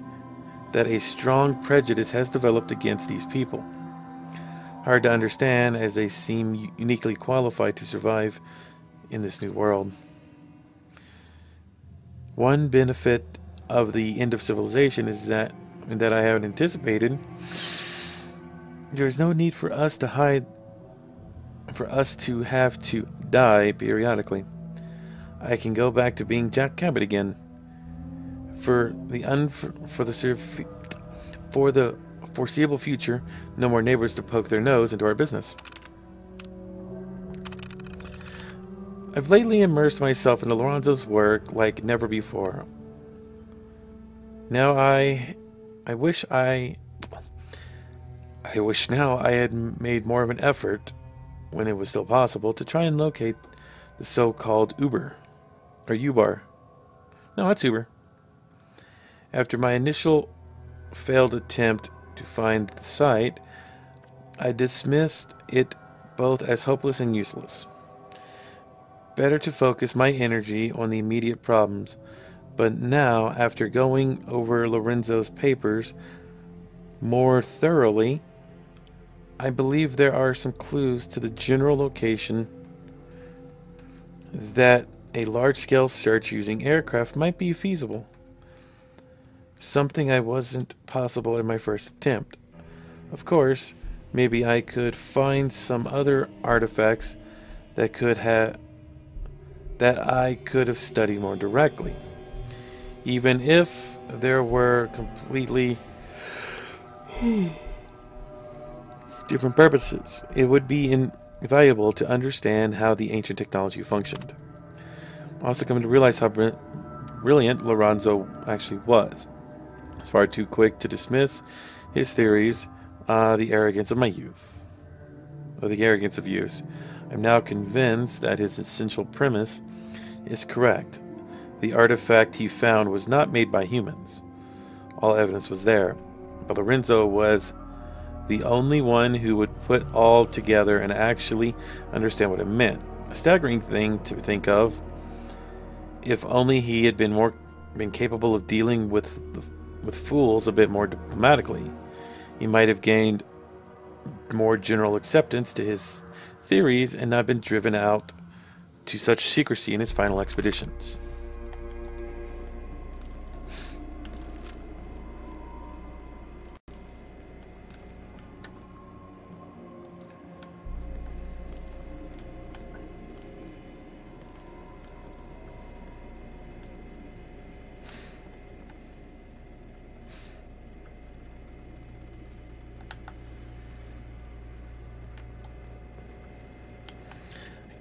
that a strong prejudice has developed against these people. Hard to understand, as they seem uniquely qualified to survive in this new world. One benefit of the end of civilization is that I haven't anticipated. There is no need for us to have to die periodically. I can go back to being Jack Cabot again. For the foreseeable future, no more neighbors to poke their nose into our business. I've lately immersed myself into Lorenzo's work like never before. Now I wish now I had made more of an effort, when it was still possible, to try and locate the so-called U-Bar. No, that's Uber. After my initial failed attempt to find the site, I dismissed it both as hopeless and useless. Better to focus my energy on the immediate problems, but now, after going over Lorenzo's papers more thoroughly, I believe there are some clues to the general location that a large-scale search using aircraft might be feasible. Something I wasn't possible in my first attempt. Of course, maybe I could find some other artifacts that I could have studied more directly. Even if there were completely different purposes. It would be invaluable to understand how the ancient technology functioned. I also come to realize how brilliant Lorenzo actually was. It's far too quick to dismiss his theories, the arrogance of my youth, or the arrogance of youth. I'm now convinced that his essential premise is correct. The artifact he found was not made by humans. All evidence was there, but Lorenzo was the only one who would put all together and actually understand what it meant. A staggering thing to think of. If only he had been capable of dealing with fools a bit more diplomatically, he might have gained more general acceptance to his theories and not been driven out to such secrecy in his final expeditions.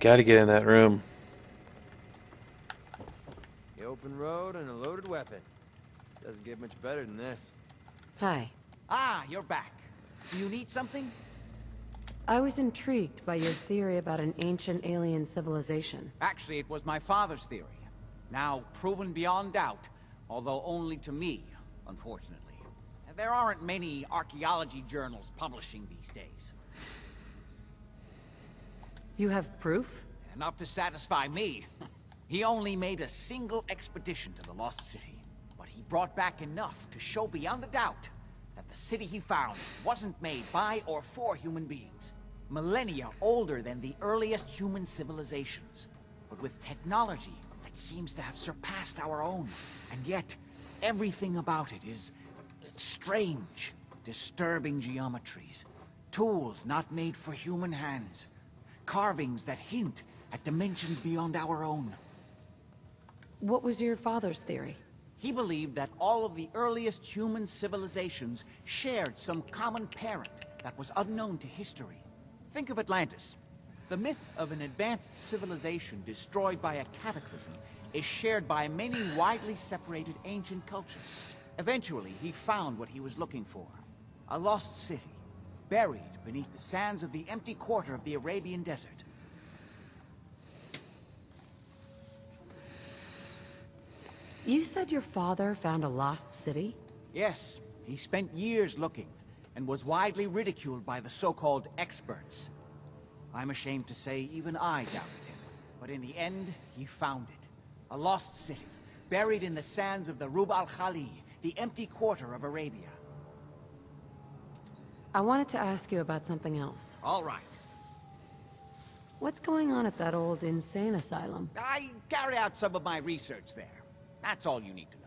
Gotta get in that room. The open road and a loaded weapon. Doesn't get much better than this. Hi. Ah, you're back. Do you need something? I was intrigued by your theory about an ancient alien civilization. Actually, it was my father's theory. Now proven beyond doubt, although only to me, unfortunately. There aren't many archaeology journals publishing these days. You have proof? Enough to satisfy me. He only made a single expedition to the Lost City, but he brought back enough to show beyond a doubt that the city he found wasn't made by or for human beings. Millennia older than the earliest human civilizations, but with technology that seems to have surpassed our own. And yet, everything about it is strange, disturbing geometries, tools not made for human hands, carvings that hint at dimensions beyond our own. What was your father's theory? He believed that all of the earliest human civilizations shared some common parent that was unknown to history. Think of Atlantis. The myth of an advanced civilization destroyed by a cataclysm is shared by many widely separated ancient cultures. Eventually, he found what he was looking for. A lost city, buried beneath the sands of the empty quarter of the Arabian desert. You said your father found a lost city? Yes, he spent years looking, and was widely ridiculed by the so-called experts. I'm ashamed to say even I doubted him, but in the end, he found it. A lost city, buried in the sands of the Rub al-Khali, the empty quarter of Arabia. I wanted to ask you about something else. All right. What's going on at that old insane asylum? I carry out some of my research there. That's all you need to know.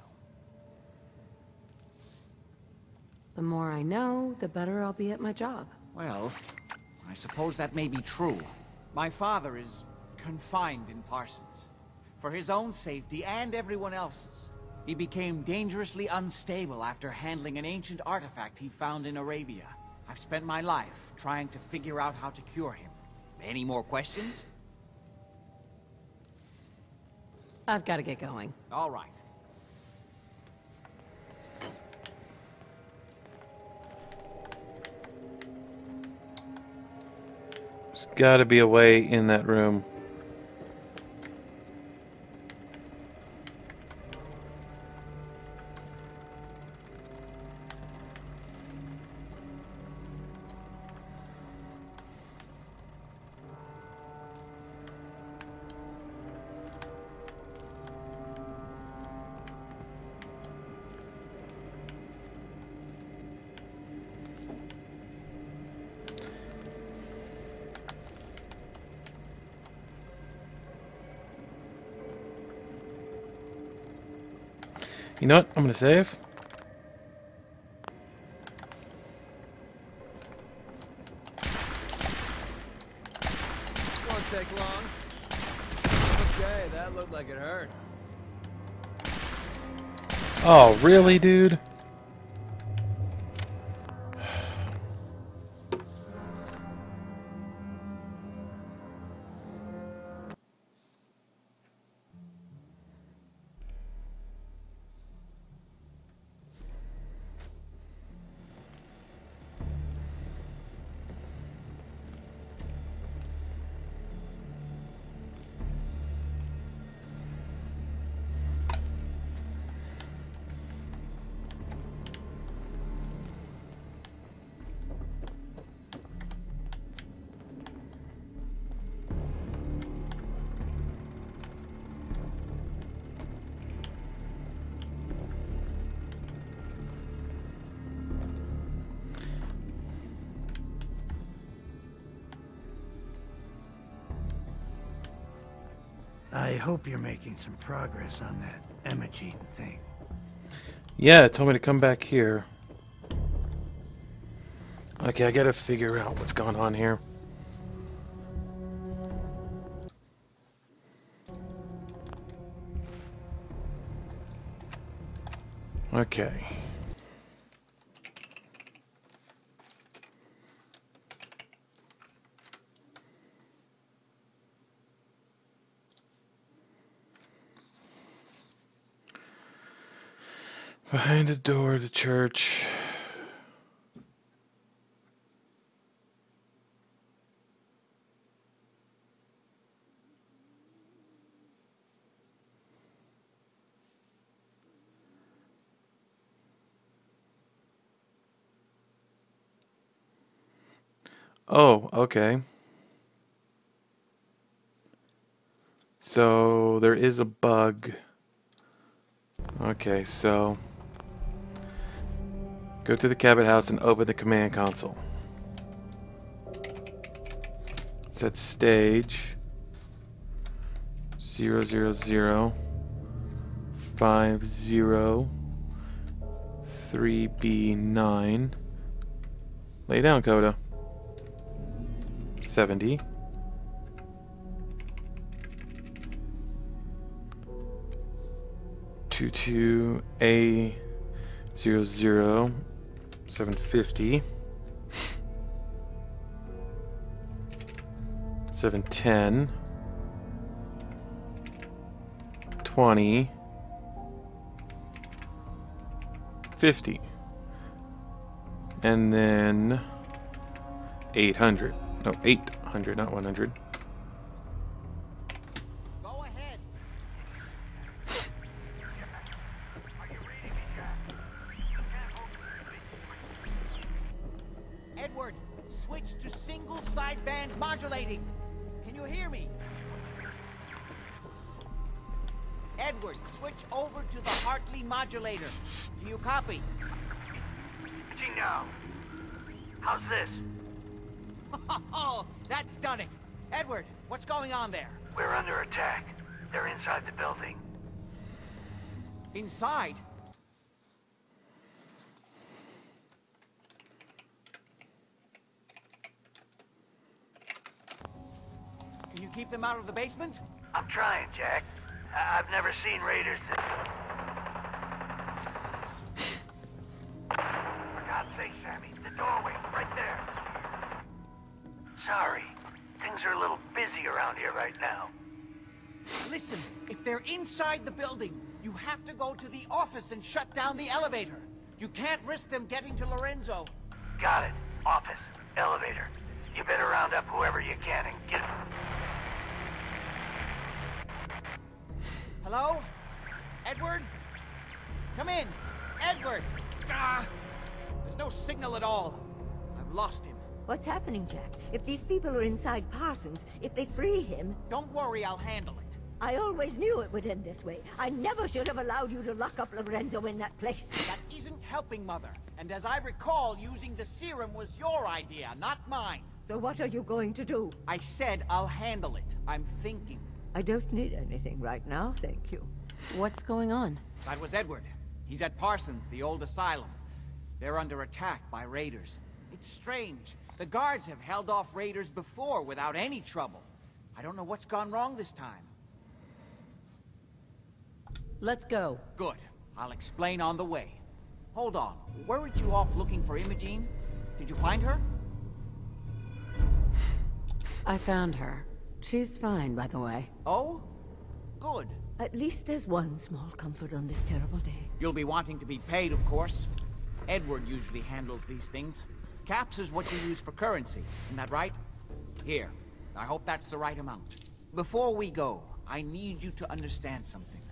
The more I know, the better I'll be at my job. Well, I suppose that may be true. My father is confined in Parsons. For his own safety and everyone else's. He became dangerously unstable after handling an ancient artifact he found in Arabia. I've spent my life trying to figure out how to cure him. Any more questions? I've got to get going. All right. There's gotta be a way in that room. You know what? I'm gonna save. Won't take long. Okay, that looked like it hurt. Oh, really, dude? I hope you're making some progress on that imaging thing. Yeah, it told me to come back here. Okay, I gotta figure out what's going on here. Okay. Behind the door of the church. Oh, okay. So there is a bug. Okay, so go to the cabin house and open the command console. Set stage 00050-3B9. Lay down, Coda. 70. A00-750. 710. 20. 50. And then 800. No, 800, not 100. Go ahead. Edward, switch to single sideband modulating. Can you hear me? Edward, switch over to the Hartley modulator. Do you copy? See now. How's this? Oh, that's done it. Edward, what's going on there? We're under attack. They're inside the building. Inside? Can you keep them out of the basement? I'm trying, Jack. I've never seen raiders this... For God's sake, Sammy, the doorway, right there. Sorry. Things are a little busy around here right now. Listen, if they're inside the building, you have to go to the office and shut down the elevator. You can't risk them getting to Lorenzo. Got it. Office. Elevator. You better round up whoever you can and get... Hello? Edward? Come in. Edward! Ah! There's no signal at all. I've lost him. What's happening, Jack? If these people are inside Parsons, if they free him... Don't worry, I'll handle it. I always knew it would end this way. I never should have allowed you to lock up Lorenzo in that place. That isn't helping, Mother. And as I recall, using the serum was your idea, not mine. So what are you going to do? I said I'll handle it. I'm thinking. I don't need anything right now, thank you. What's going on? That was Edward. He's at Parsons, the old asylum. They're under attack by raiders. It's strange. The guards have held off raiders before without any trouble. I don't know what's gone wrong this time. Let's go. Good. I'll explain on the way. Hold on. Weren't you off looking for Imogene? Did you find her? I found her. She's fine, by the way. Oh? Good. At least there's one small comfort on this terrible day. You'll be wanting to be paid, of course. Edward usually handles these things. Caps is what you use for currency, isn't that right? Here, I hope that's the right amount. Before we go, I need you to understand something.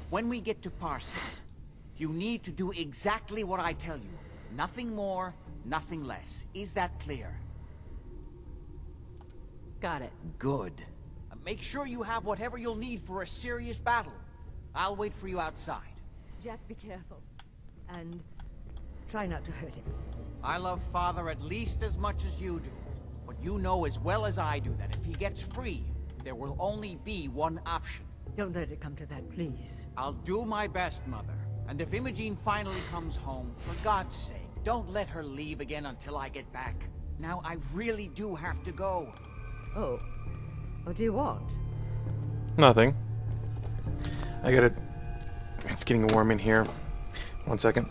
When we get to Parsons, you need to do exactly what I tell you. Nothing more, nothing less. Is that clear? Got it. Good. Make sure you have whatever you'll need for a serious battle. I'll wait for you outside. Jack, be careful. And try not to hurt him. I love Father at least as much as you do. But you know as well as I do that if he gets free, there will only be one option. Don't let it come to that, please. I'll do my best, Mother. And if Imogene finally comes home, for God's sake, don't let her leave again until I get back. Now, I really do have to go. Oh. What do you want? Nothing. I gotta... It's getting warm in here. 1 second.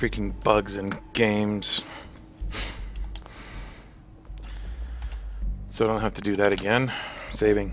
Freaking bugs in games. So I don't have to do that again. Saving.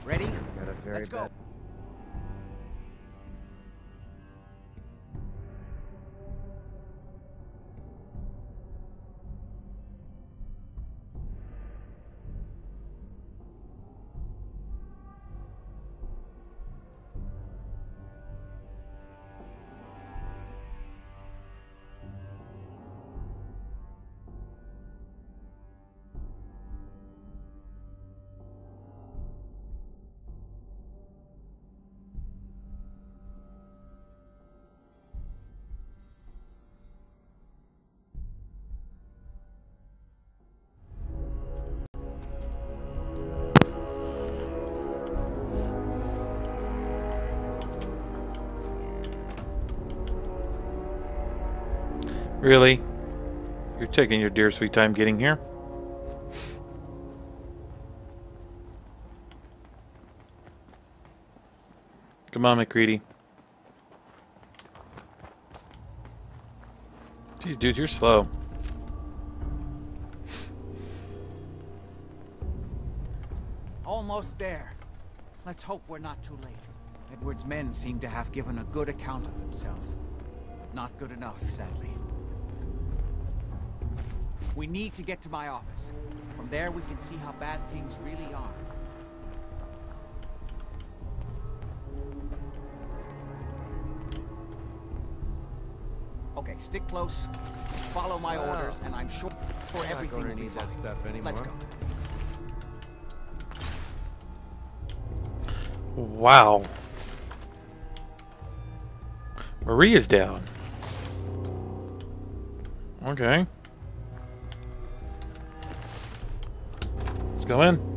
Ready? Got a very Let's go. bad... Really? You're taking your dear sweet time getting here? Come on, McCready. Jeez, dude, you're slow. Almost there. Let's hope we're not too late. Edward's men seem to have given a good account of themselves. But not good enough, sadly. We need to get to my office. From there we can see how bad things really are. Okay, stick close, follow my orders, and I'm sure everything will be need fine. that stuff anymore. Let's go. Wow. Maria's down. Okay. Let's go in.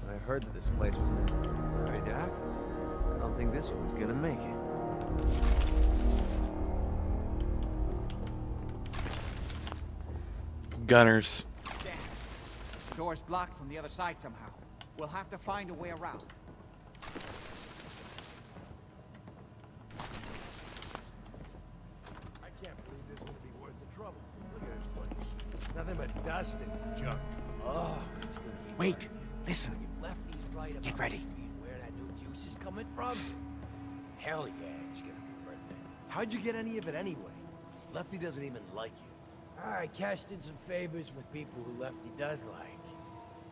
I heard that this place was... Sorry, Doc. I don't think this one's gonna make it. Gunners. Damn. Door's blocked from the other side somehow. We'll have to find a way around. I can't believe this is gonna be worth the trouble. Look at this place. Nothing but dust and junk. Oh, it's gonna be Wait, listen. right Get ready. Where that new juice is coming from? Hell yeah, it's gonna be worth it. How'd you get any of it anyway? Lefty doesn't even like you. I cashed in some favors with people who Lefty does like.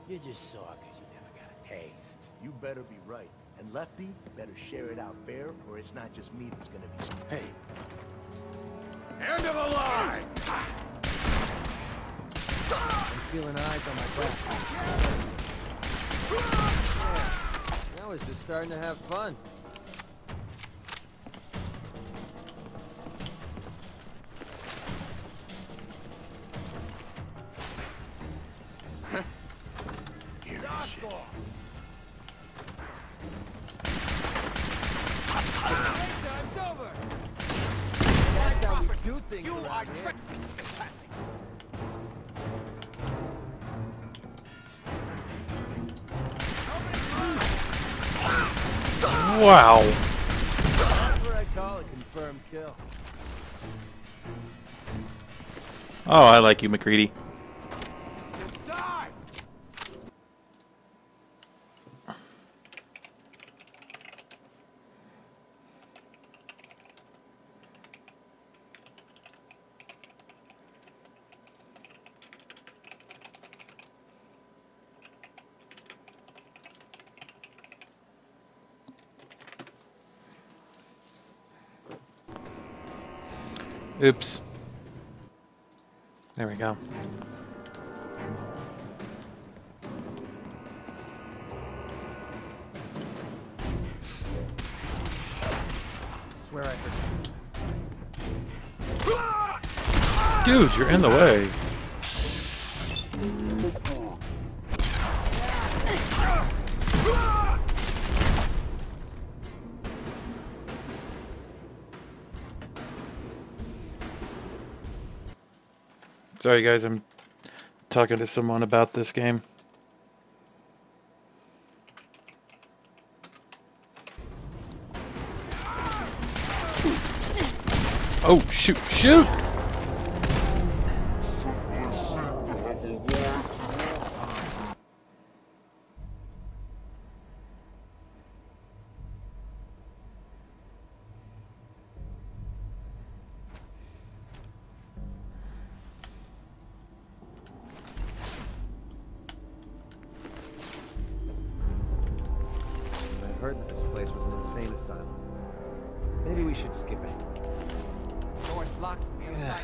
You just saw because you never got a taste. You better be right. And Lefty better share it out fair, or it's not just me that's gonna be... Hey. End of the line! I'm feeling eyes on my back. Now it's just starting to have fun. That's how we do things around here. Wow. That's what I call a confirmed kill. Oh, I like you, McCready. Just die! Oops. There we go. Swear I heard. Dude, you're in the way. Sorry guys, I'm talking to someone about this game. Oh, shoot, shoot! I heard that this place was an insane asylum. Maybe we should skip it. Door's blocked from the other side.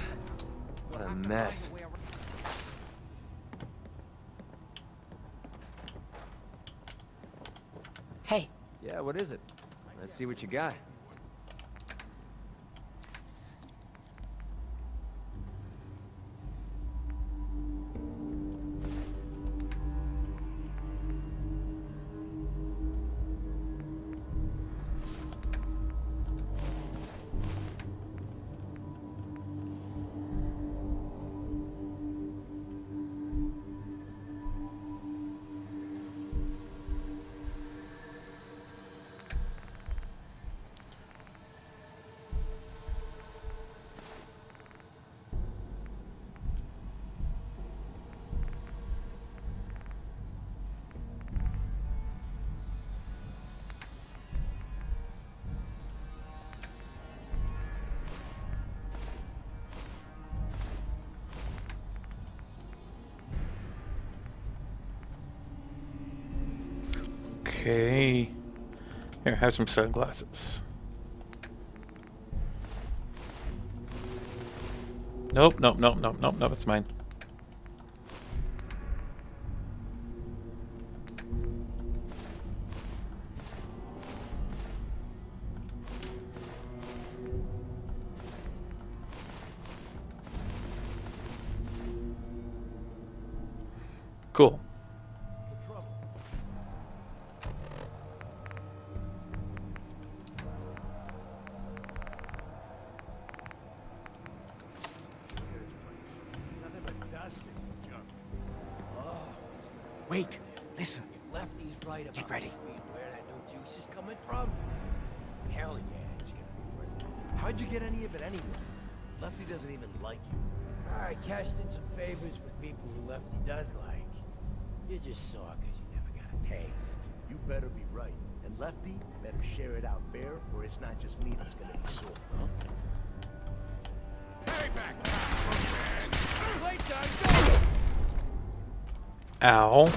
What a mess. Hey. Yeah, what is it? Let's see what you got. Okay. Here, have some sunglasses. Nope, nope, nope, nope, nope, nope, it's mine. Cool. Wait, listen. Lefty's right about Get ready. this being where that new juice is coming from. Hell yeah, Jim. How'd you get any of it anyway? Lefty doesn't even like you. I cashed in some favors with people who Lefty does like. You just saw because you never got a taste. You better be right. And Lefty better share it out fair, or it's not just me that's gonna be sore, huh? Payback! Playtime, go! Ow.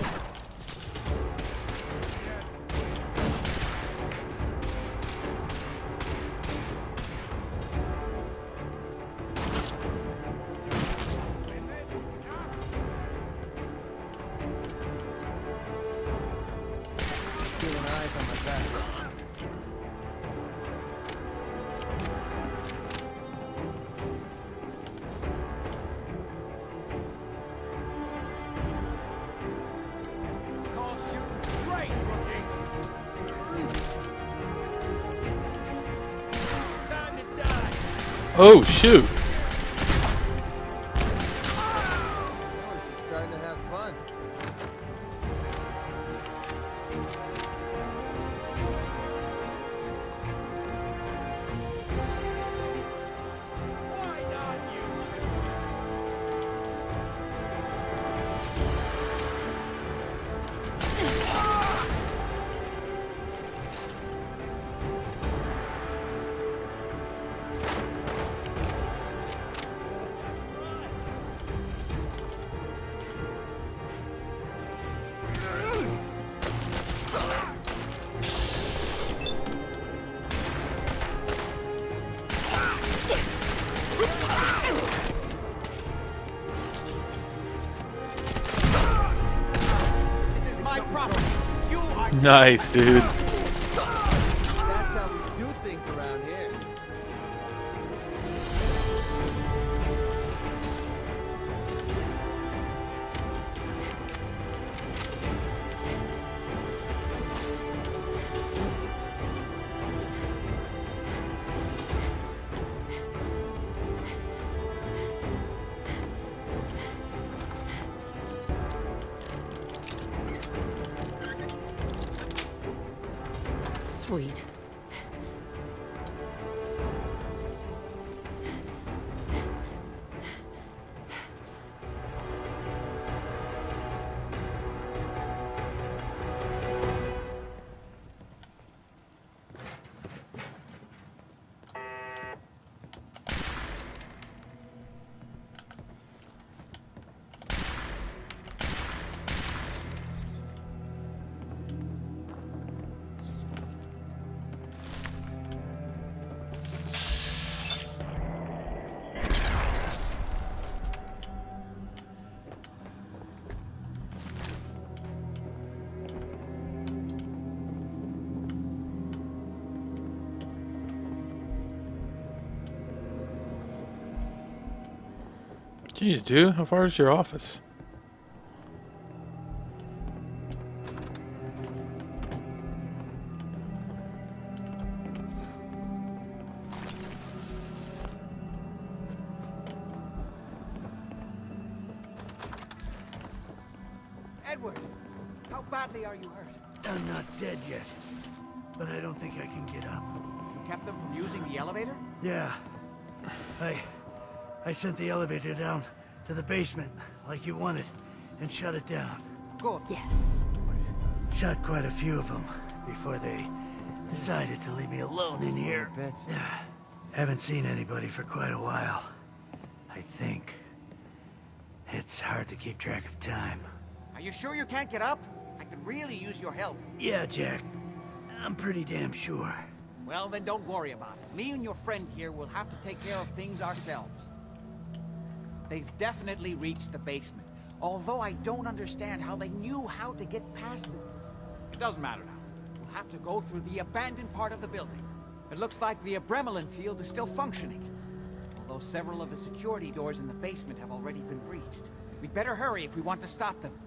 Feeling eyes on my back. It's called shooting straight, rookie. Time to die. Oh, shoot. She's trying to have fun. Why not you? This is my property. You are... Nice, dude. That's how we do things around here. Sweet. Jeez, dude, how far is your office? Edward, how badly are you hurt? I'm not dead yet, but I don't think I can get up. You kept them from using the elevator? Yeah. I sent the elevator down to the basement, like you wanted, and shut it down. Good. Yes. Shot quite a few of them before they decided to leave me alone in here. Haven't seen anybody for quite a while. I think. It's hard to keep track of time. Are you sure you can't get up? I could really use your help. Yeah, Jack. I'm pretty damn sure. Well, then don't worry about it. Me and your friend here will have to take care of things ourselves. They've definitely reached the basement, although I don't understand how they knew how to get past it. It doesn't matter now. We'll have to go through the abandoned part of the building. It looks like the Adrenaline field is still functioning, although several of the security doors in the basement have already been breached. We'd better hurry if we want to stop them.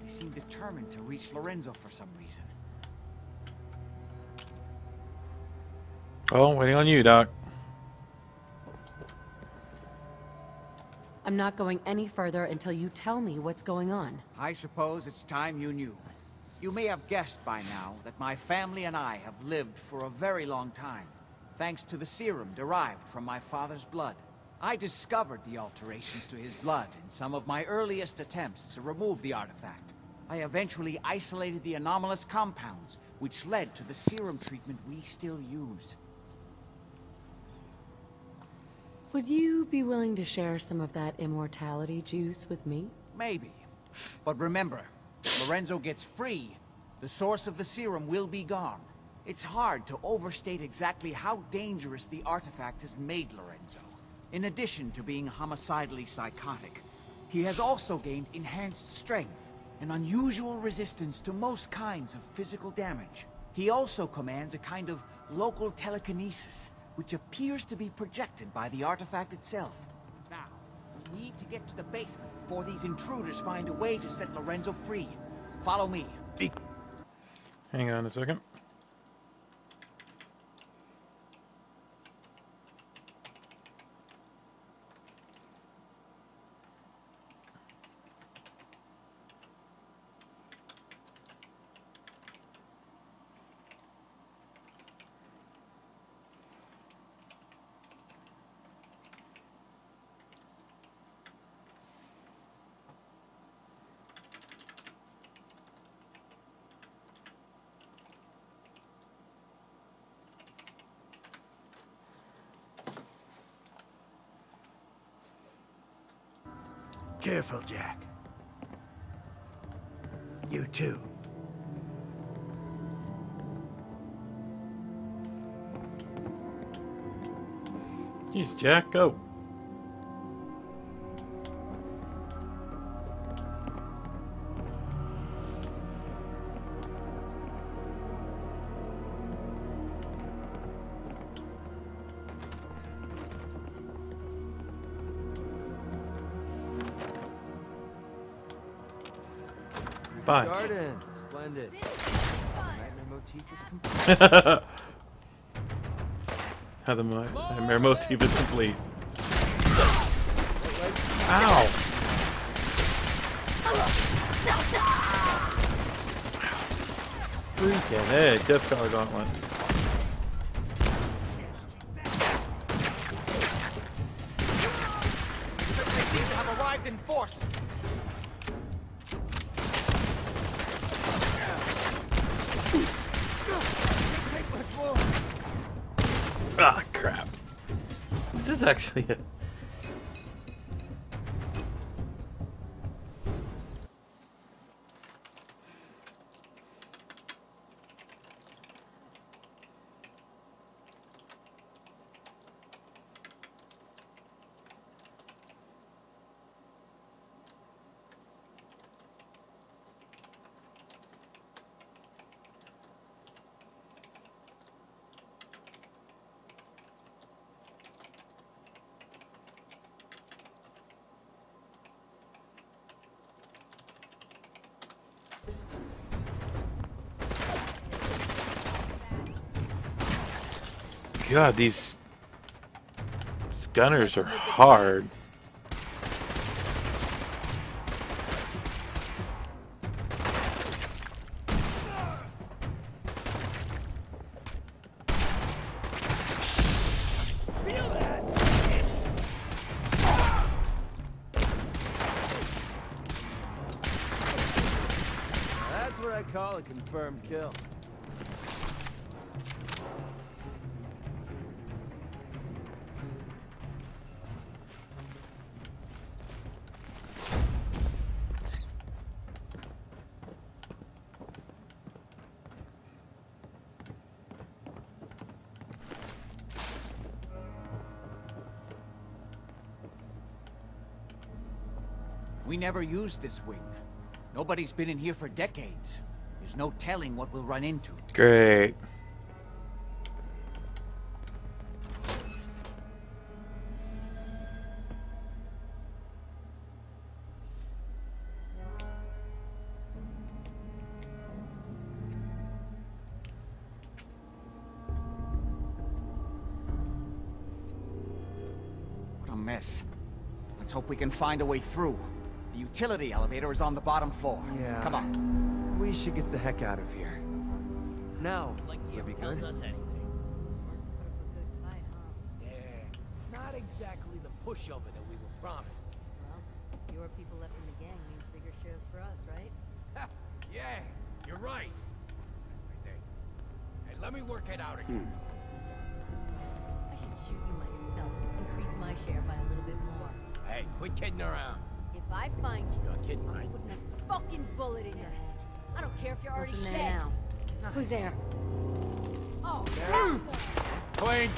They seem determined to reach Lorenzo for some reason. Oh, waiting on you, Doc. I'm not going any further until you tell me what's going on. I suppose it's time you knew. You may have guessed by now that my family and I have lived for a very long time, thanks to the serum derived from my father's blood. I discovered the alterations to his blood in some of my earliest attempts to remove the artifact. I eventually isolated the anomalous compounds, which led to the serum treatment we still use. Would you be willing to share some of that immortality juice with me? Maybe. But remember, if Lorenzo gets free, the source of the serum will be gone. It's hard to overstate exactly how dangerous the artifact has made Lorenzo. In addition to being homicidally psychotic, he has also gained enhanced strength and unusual resistance to most kinds of physical damage. He also commands a kind of local telekinesis, which appears to be projected by the artifact itself. Now, we need to get to the basement before these intruders find a way to set Lorenzo free. Follow me. Hang on a second. Careful, Jack. You too. Jeez, Jack, go. Fine. Garden, splendid. Nightmare motif is complete. How the nightmare motif is complete. Ow! Freaking hey, Death Color Gauntlet. They seem to have arrived in force. Ah, crap. This is actually a... God, these gunners are hard. That's what I call a confirmed kill. We never used this wing. Nobody's been in here for decades. There's no telling what we'll run into. Great. What a mess. Let's hope we can find a way through. The utility elevator is on the bottom floor. Yeah. Come on. We should get the heck out of here. Now, would be good. Yeah, not exactly the pushover that we were promised. Well, fewer people left in the gang means bigger shares for us, right? Yeah, you're right. Hey, let me work it out again. I should shoot you myself. Increase my share by a little bit more. Hey, quit kidding around. If I find you, You're kidding, I'm right? putting a fucking bullet in your head. I don't care if you're already Nothing dead. there now. Who's there? Oh, Clean.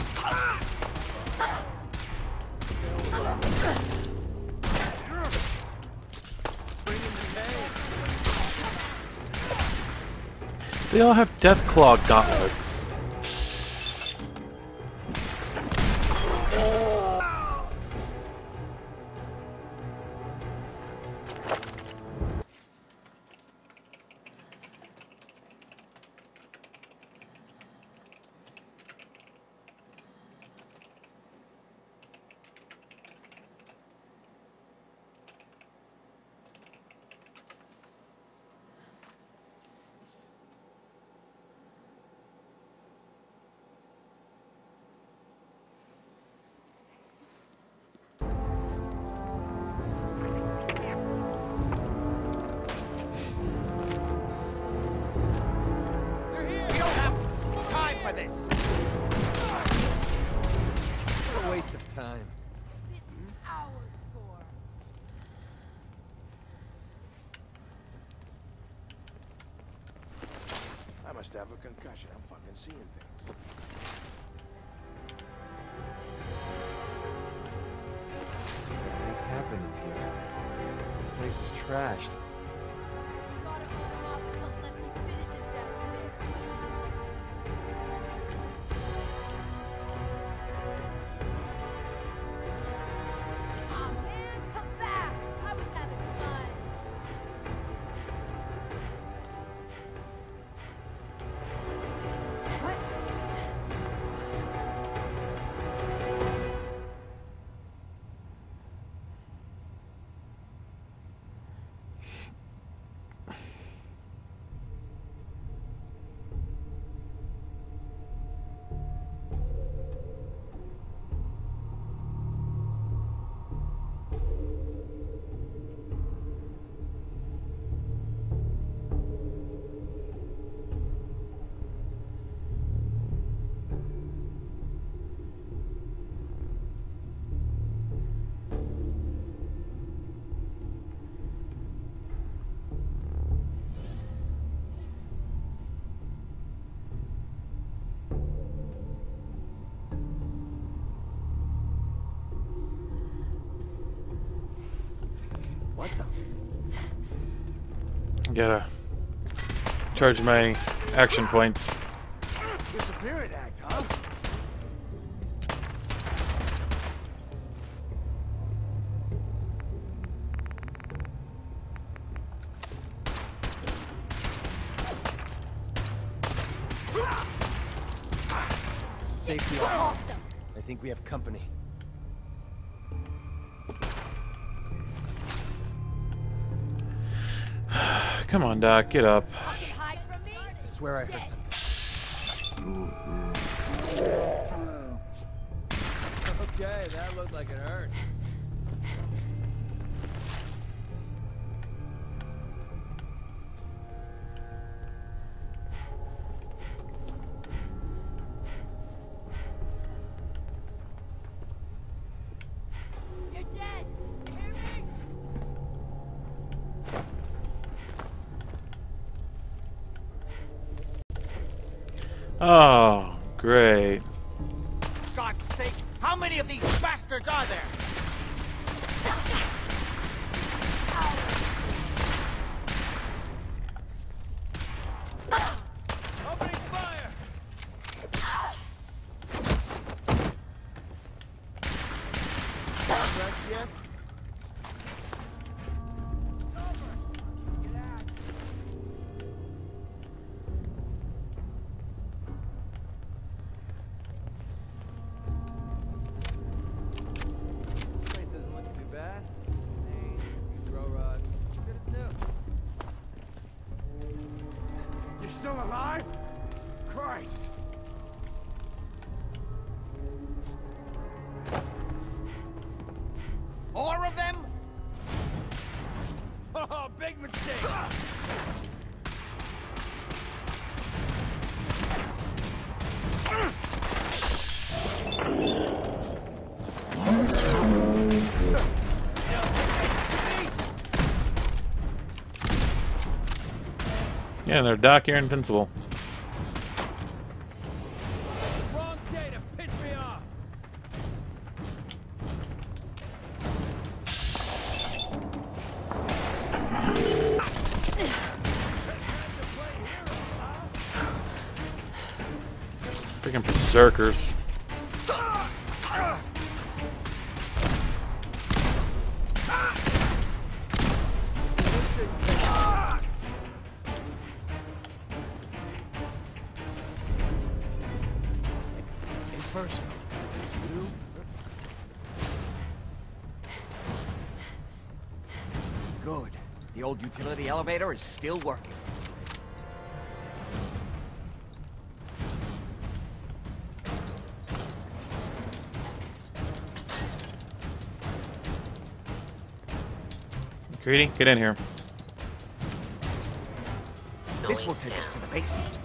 They all have Deathclaw gauntlets. We don't have time for this. What a waste of time. this is our score. I must have a concussion. I'm fucking seeing things. What's happening here? The place is trashed. Gotta hold him off until Lefty finishes downstairs. Aw, man, come back! I was having fun. What? What the? Gotta charge my action points. Disappearance act, huh? Safety off. I think we have company. Come on, Doc, get up. Hide from me? I swear I heard something. Okay, that looked like it hurt. You're dead. You hear me? Oh, great. God's sake, how many of these bastards are there? yet? This place doesn't look too bad. Hey, you grow rod. Good as new. You're still alive? Christ! More of them? Oh, big mistake! Yeah, they're Doc, you're invincible. Wrong day to piss me off! Freaking berserkers. Impersonal. It's you? Good. The old utility elevator is still working. Greedy, get in here. This will take us to the basement.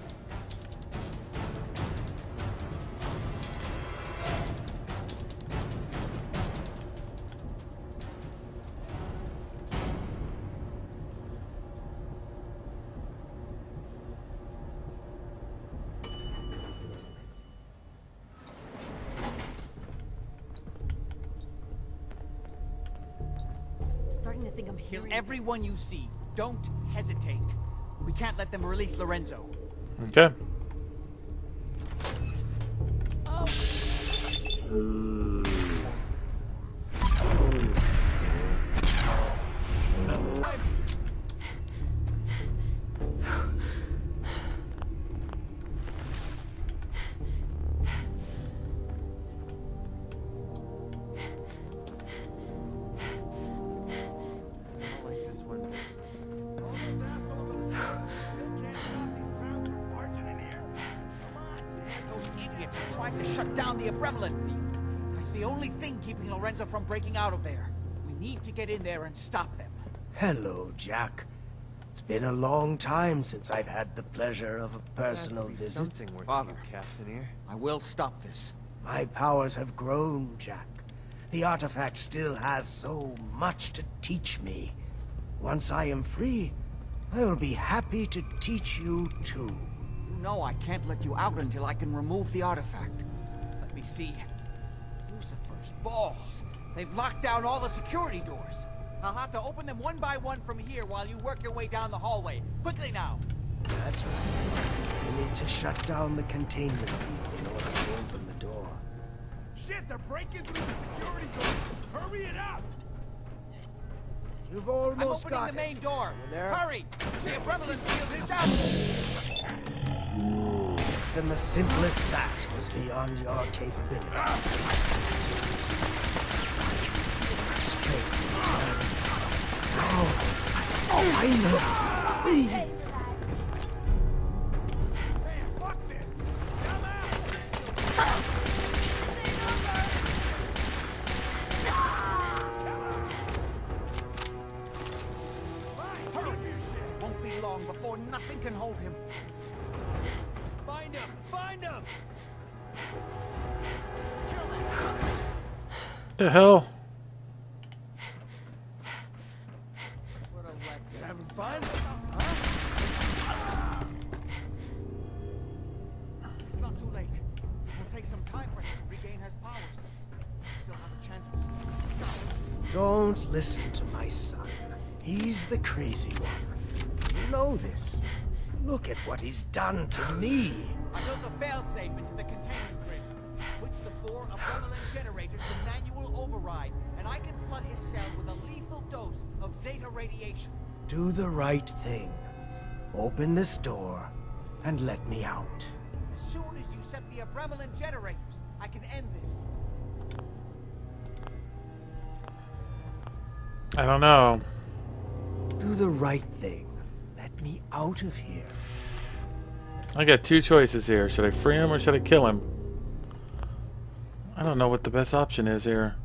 Starting to think I'm Kill hearing. everyone you see. Don't hesitate. We can't let them release Lorenzo. Okay. Those idiots are trying to shut down the Abremlin field. That's the only thing keeping Lorenzo from breaking out of there. We need to get in there and stop them. Hello, Jack. It's been a long time since I've had the pleasure of a personal visit. Something worth Father, caps in here. I will stop this. My powers have grown, Jack. The artifact still has so much to teach me. Once I am free, I will be happy to teach you too. You know I can't let you out until I can remove the artifact. Let me see. Lucifer's balls. They've locked down all the security doors. I'll have to open them one by one from here while you work your way down the hallway. Quickly now. That's right. You need to shut down the containment field in order to open the door. Shit, they're breaking through the security door! Hurry it up! You've I'm almost opening got the main it. door. There. Hurry! The Abremlin field is out! Then the simplest task was beyond your capability. Straight return. Now, finally, free. Hurry! Won't be long before nothing can hold him. Find him! Find him! The hell? You having fun? It's not too late. It will take some time for him to regain his powers. Still have a chance to stop. Don't listen to my son. He's the crazy one. You know this. Look at what he's done to me. I built a failsafe into the containment grid. Switch the 4 adrenaline generators to manual override, and I can flood his cell with a lethal dose of Zeta radiation. Do the right thing. Open this door and let me out. As soon as you set the adrenaline generators, I can end this. I don't know. Do the right thing. Let me out of here. I got two choices here. Should I free him or should I kill him? I don't know what the best option is here.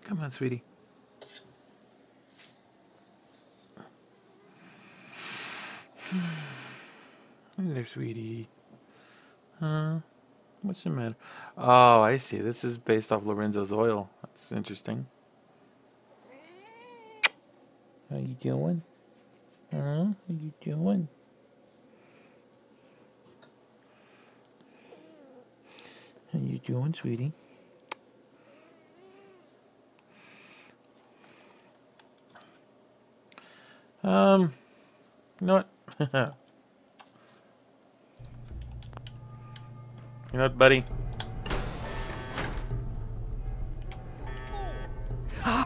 Come on, sweetie. Hey there, sweetie. What's the matter? Oh, I see. This is based off Lorenzo's oil. That's interesting. How you doing? How you doing? How you doing, sweetie? You know what? You know what, buddy?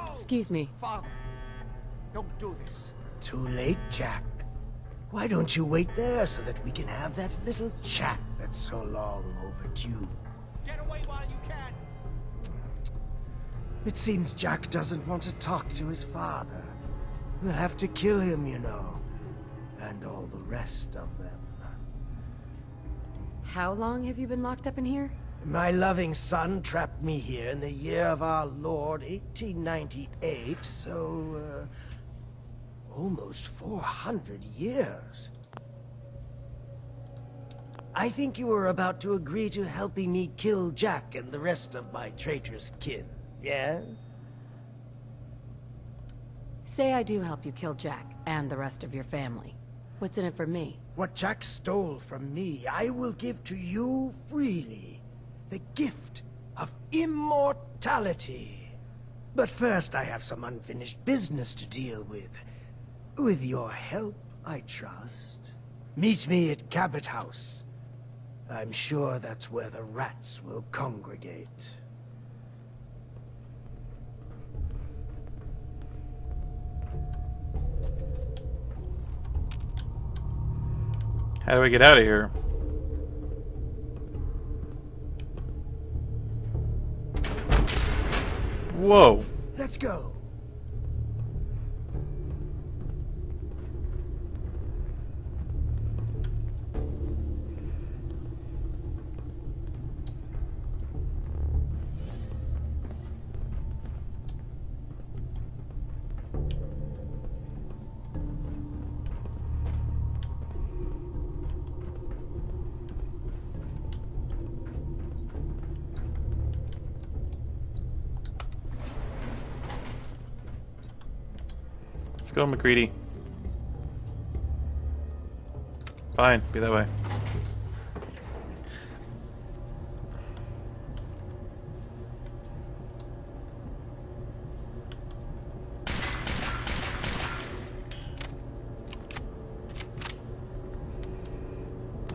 Excuse me. Father, don't do this. Too late, Jack. Why don't you wait there so that we can have that little chat that's so long overdue? Get away while you can. It seems Jack doesn't want to talk to his father. We'll have to kill him, you know. And all the rest of them. How long have you been locked up in here? My loving son trapped me here in the year of our Lord, 1898, so, almost 400 years. I think you were about to agree to helping me kill Jack and the rest of my traitorous kin, yes? Say I do help you kill Jack and the rest of your family. What's in it for me? What Jack stole from me, I will give to you freely. The gift of immortality. But first I have some unfinished business to deal with. With your help, I trust. Meet me at Cabot House. I'm sure that's where the rats will congregate. How do we get out of here? Whoa. Let's go. Let's go, McCready. Fine, be that way.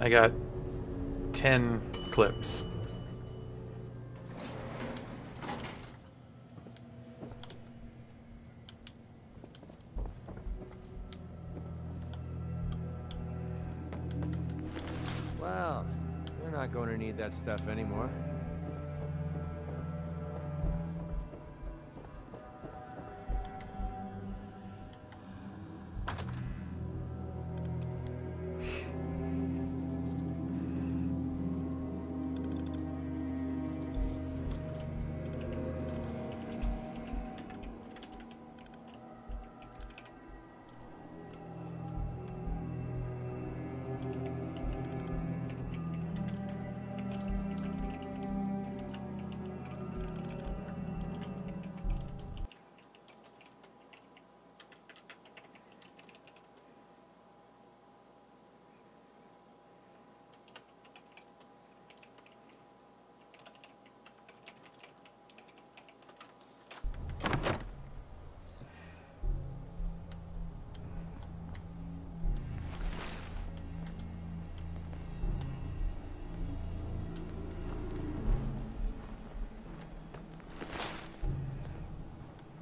I got 10 clips. Well, you're not going to need that stuff anymore.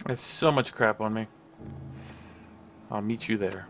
I have so much crap on me. I'll meet you there.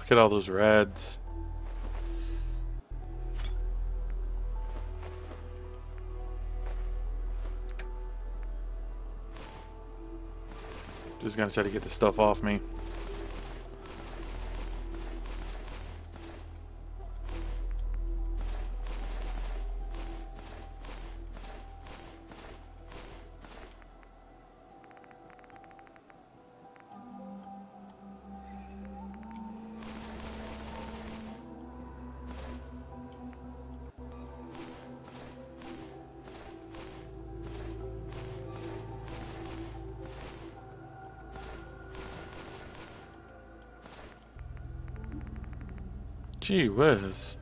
Look at all those reds. Just gonna try to get this stuff off me. Gee whiz.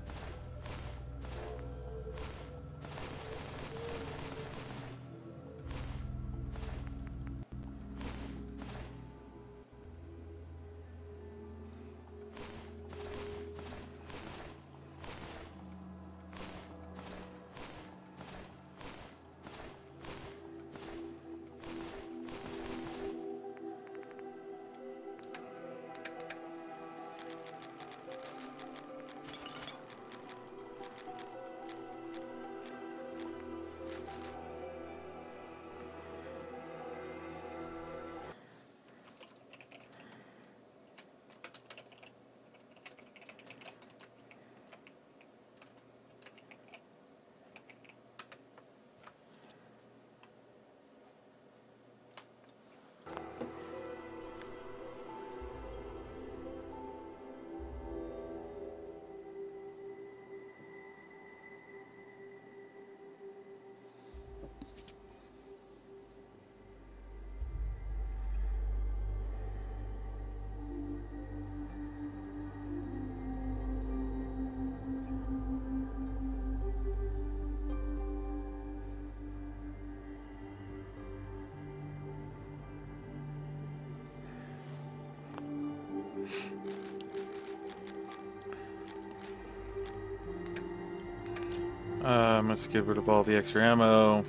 Let's get rid of all the extra ammo.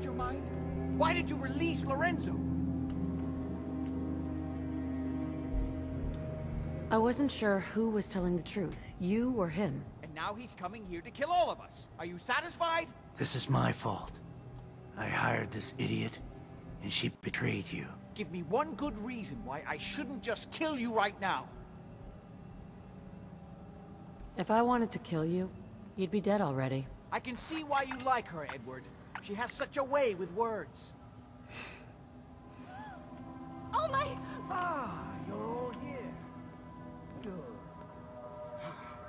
Your mind? Why did you release Lorenzo? I wasn't sure who was telling the truth, you or him. And now he's coming here to kill all of us. Are you satisfied? This is my fault. I hired this idiot, and she betrayed you. Give me one good reason why I shouldn't just kill you right now. If I wanted to kill you, you'd be dead already. I can see why you like her, Edward. She has such a way with words. Oh my! Ah, you're all here. Good.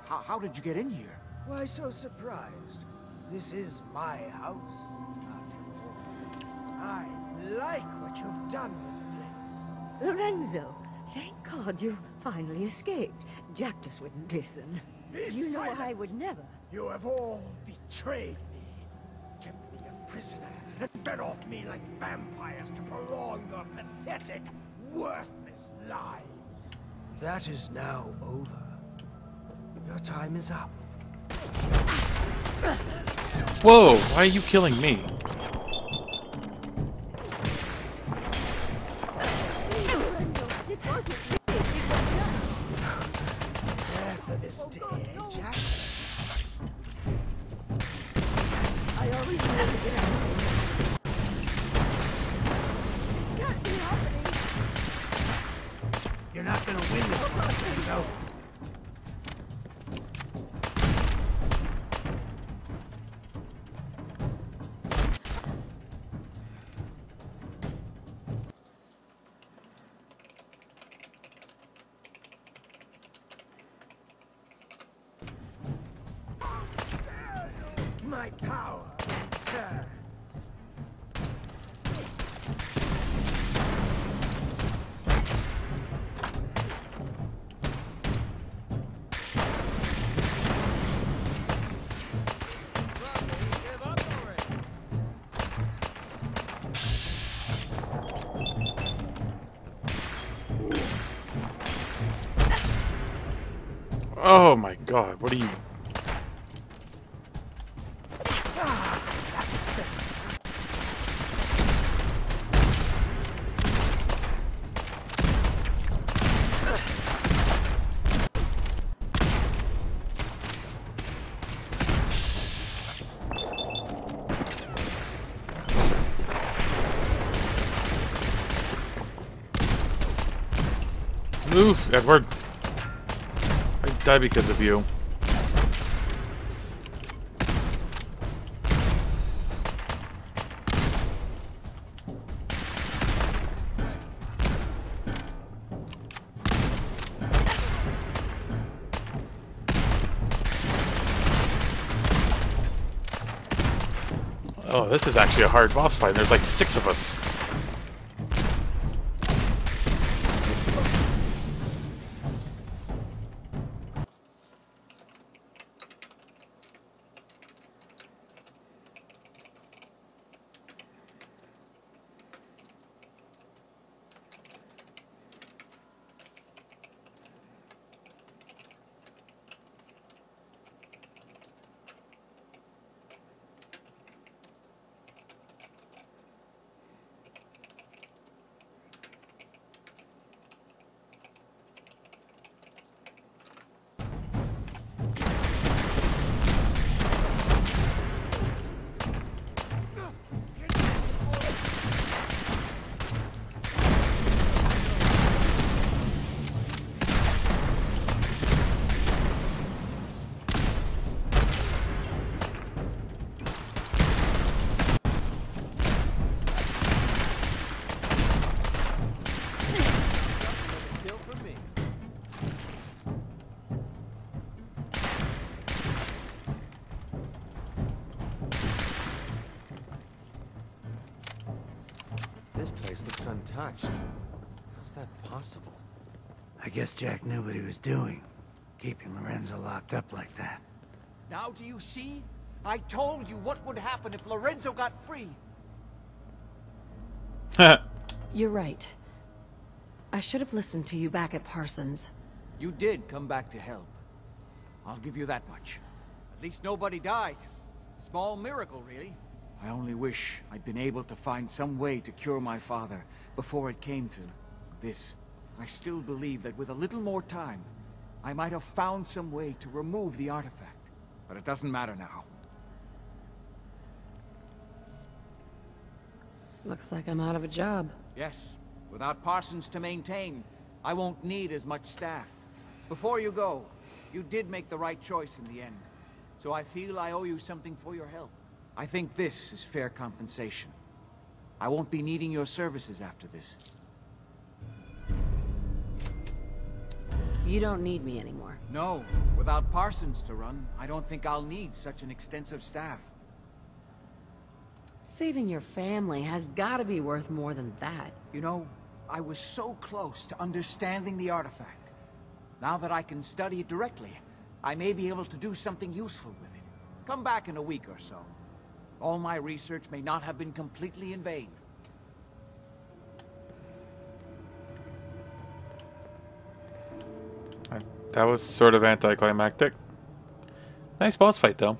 How did you get in here? Why so surprised? This is my house, after all. I like what you've done with the place. Lorenzo, thank God you finally escaped. Jack just wouldn't listen. You know I would never. You have all betrayed me. Kept me a prisoner and fed off me like vampires to prolong your pathetic, worthless lives. That is now over. Your time is up. Whoa, why are you killing me? Prepare for this day, Jack. I always knew it would happen. It can't be happening. You're not gonna win this one, Lorenzo. My power returns. Oh my god, what are you... Oof, Edward. I die because of you. Oh, this is actually a hard boss fight. There's like 6 of us. This place looks untouched. How's that possible? I guess Jack knew what he was doing, keeping Lorenzo locked up like that. Now do you see? I told you what would happen if Lorenzo got free. You're right. I should have listened to you back at Parsons. You did come back to help. I'll give you that much. At least nobody died. Small miracle, really. I only wish I'd been able to find some way to cure my father before it came to this. I still believe that with a little more time, I might have found some way to remove the artifact. But it doesn't matter now. Looks like I'm out of a job. Yes, without Parsons to maintain, I won't need as much staff. Before you go, you did make the right choice in the end. So I feel I owe you something for your help. I think this is fair compensation. I won't be needing your services after this. You don't need me anymore. No, without Parsons to run, I don't think I'll need such an extensive staff. Saving your family has got to be worth more than that. You know, I was so close to understanding the artifact. Now that I can study it directly, I may be able to do something useful with it. Come back in a week or so. All my research may not have been completely in vain. That was sort of anticlimactic. Nice boss fight, though.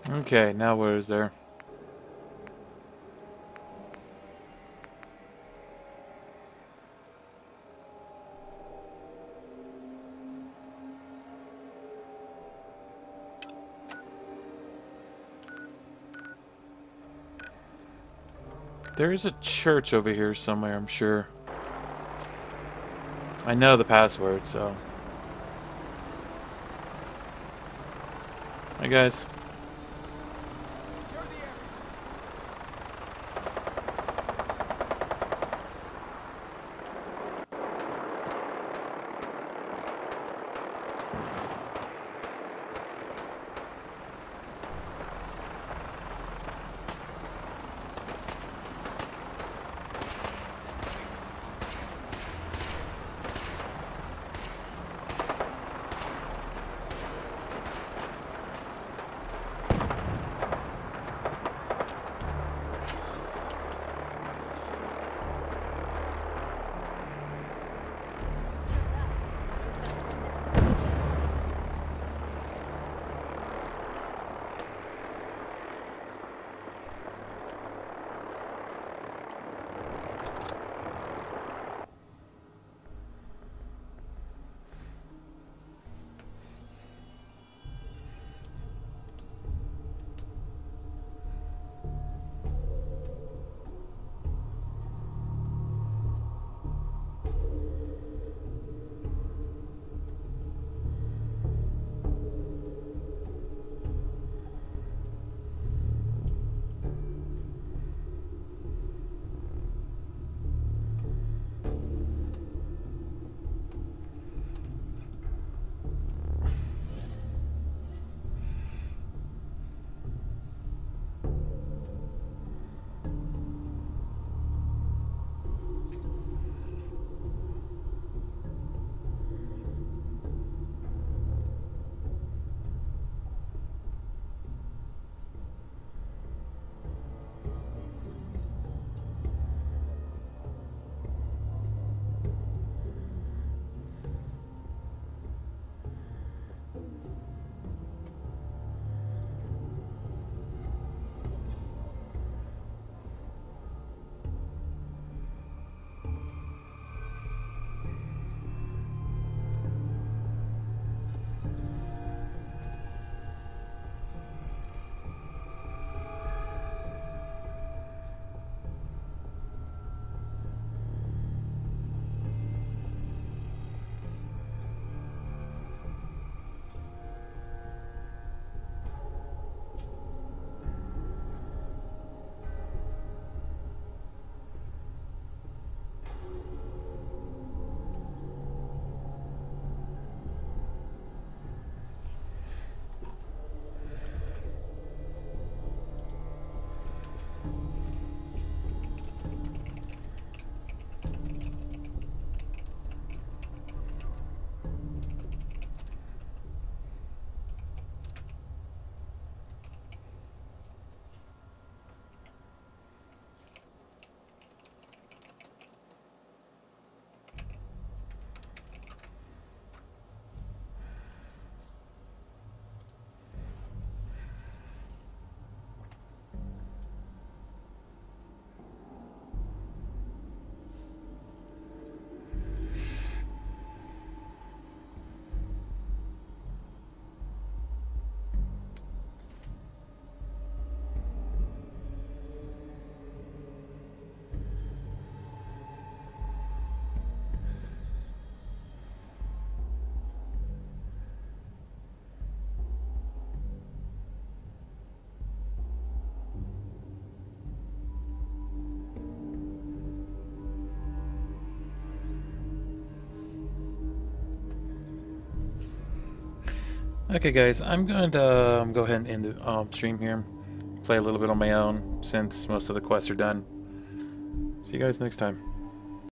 Okay, now where is there? There is a church over here somewhere, I'm sure. I know the password, so... Hi, guys. Okay, guys, I'm going to go ahead and end the stream here. Play a little bit on my own since most of the quests are done. See you guys next time.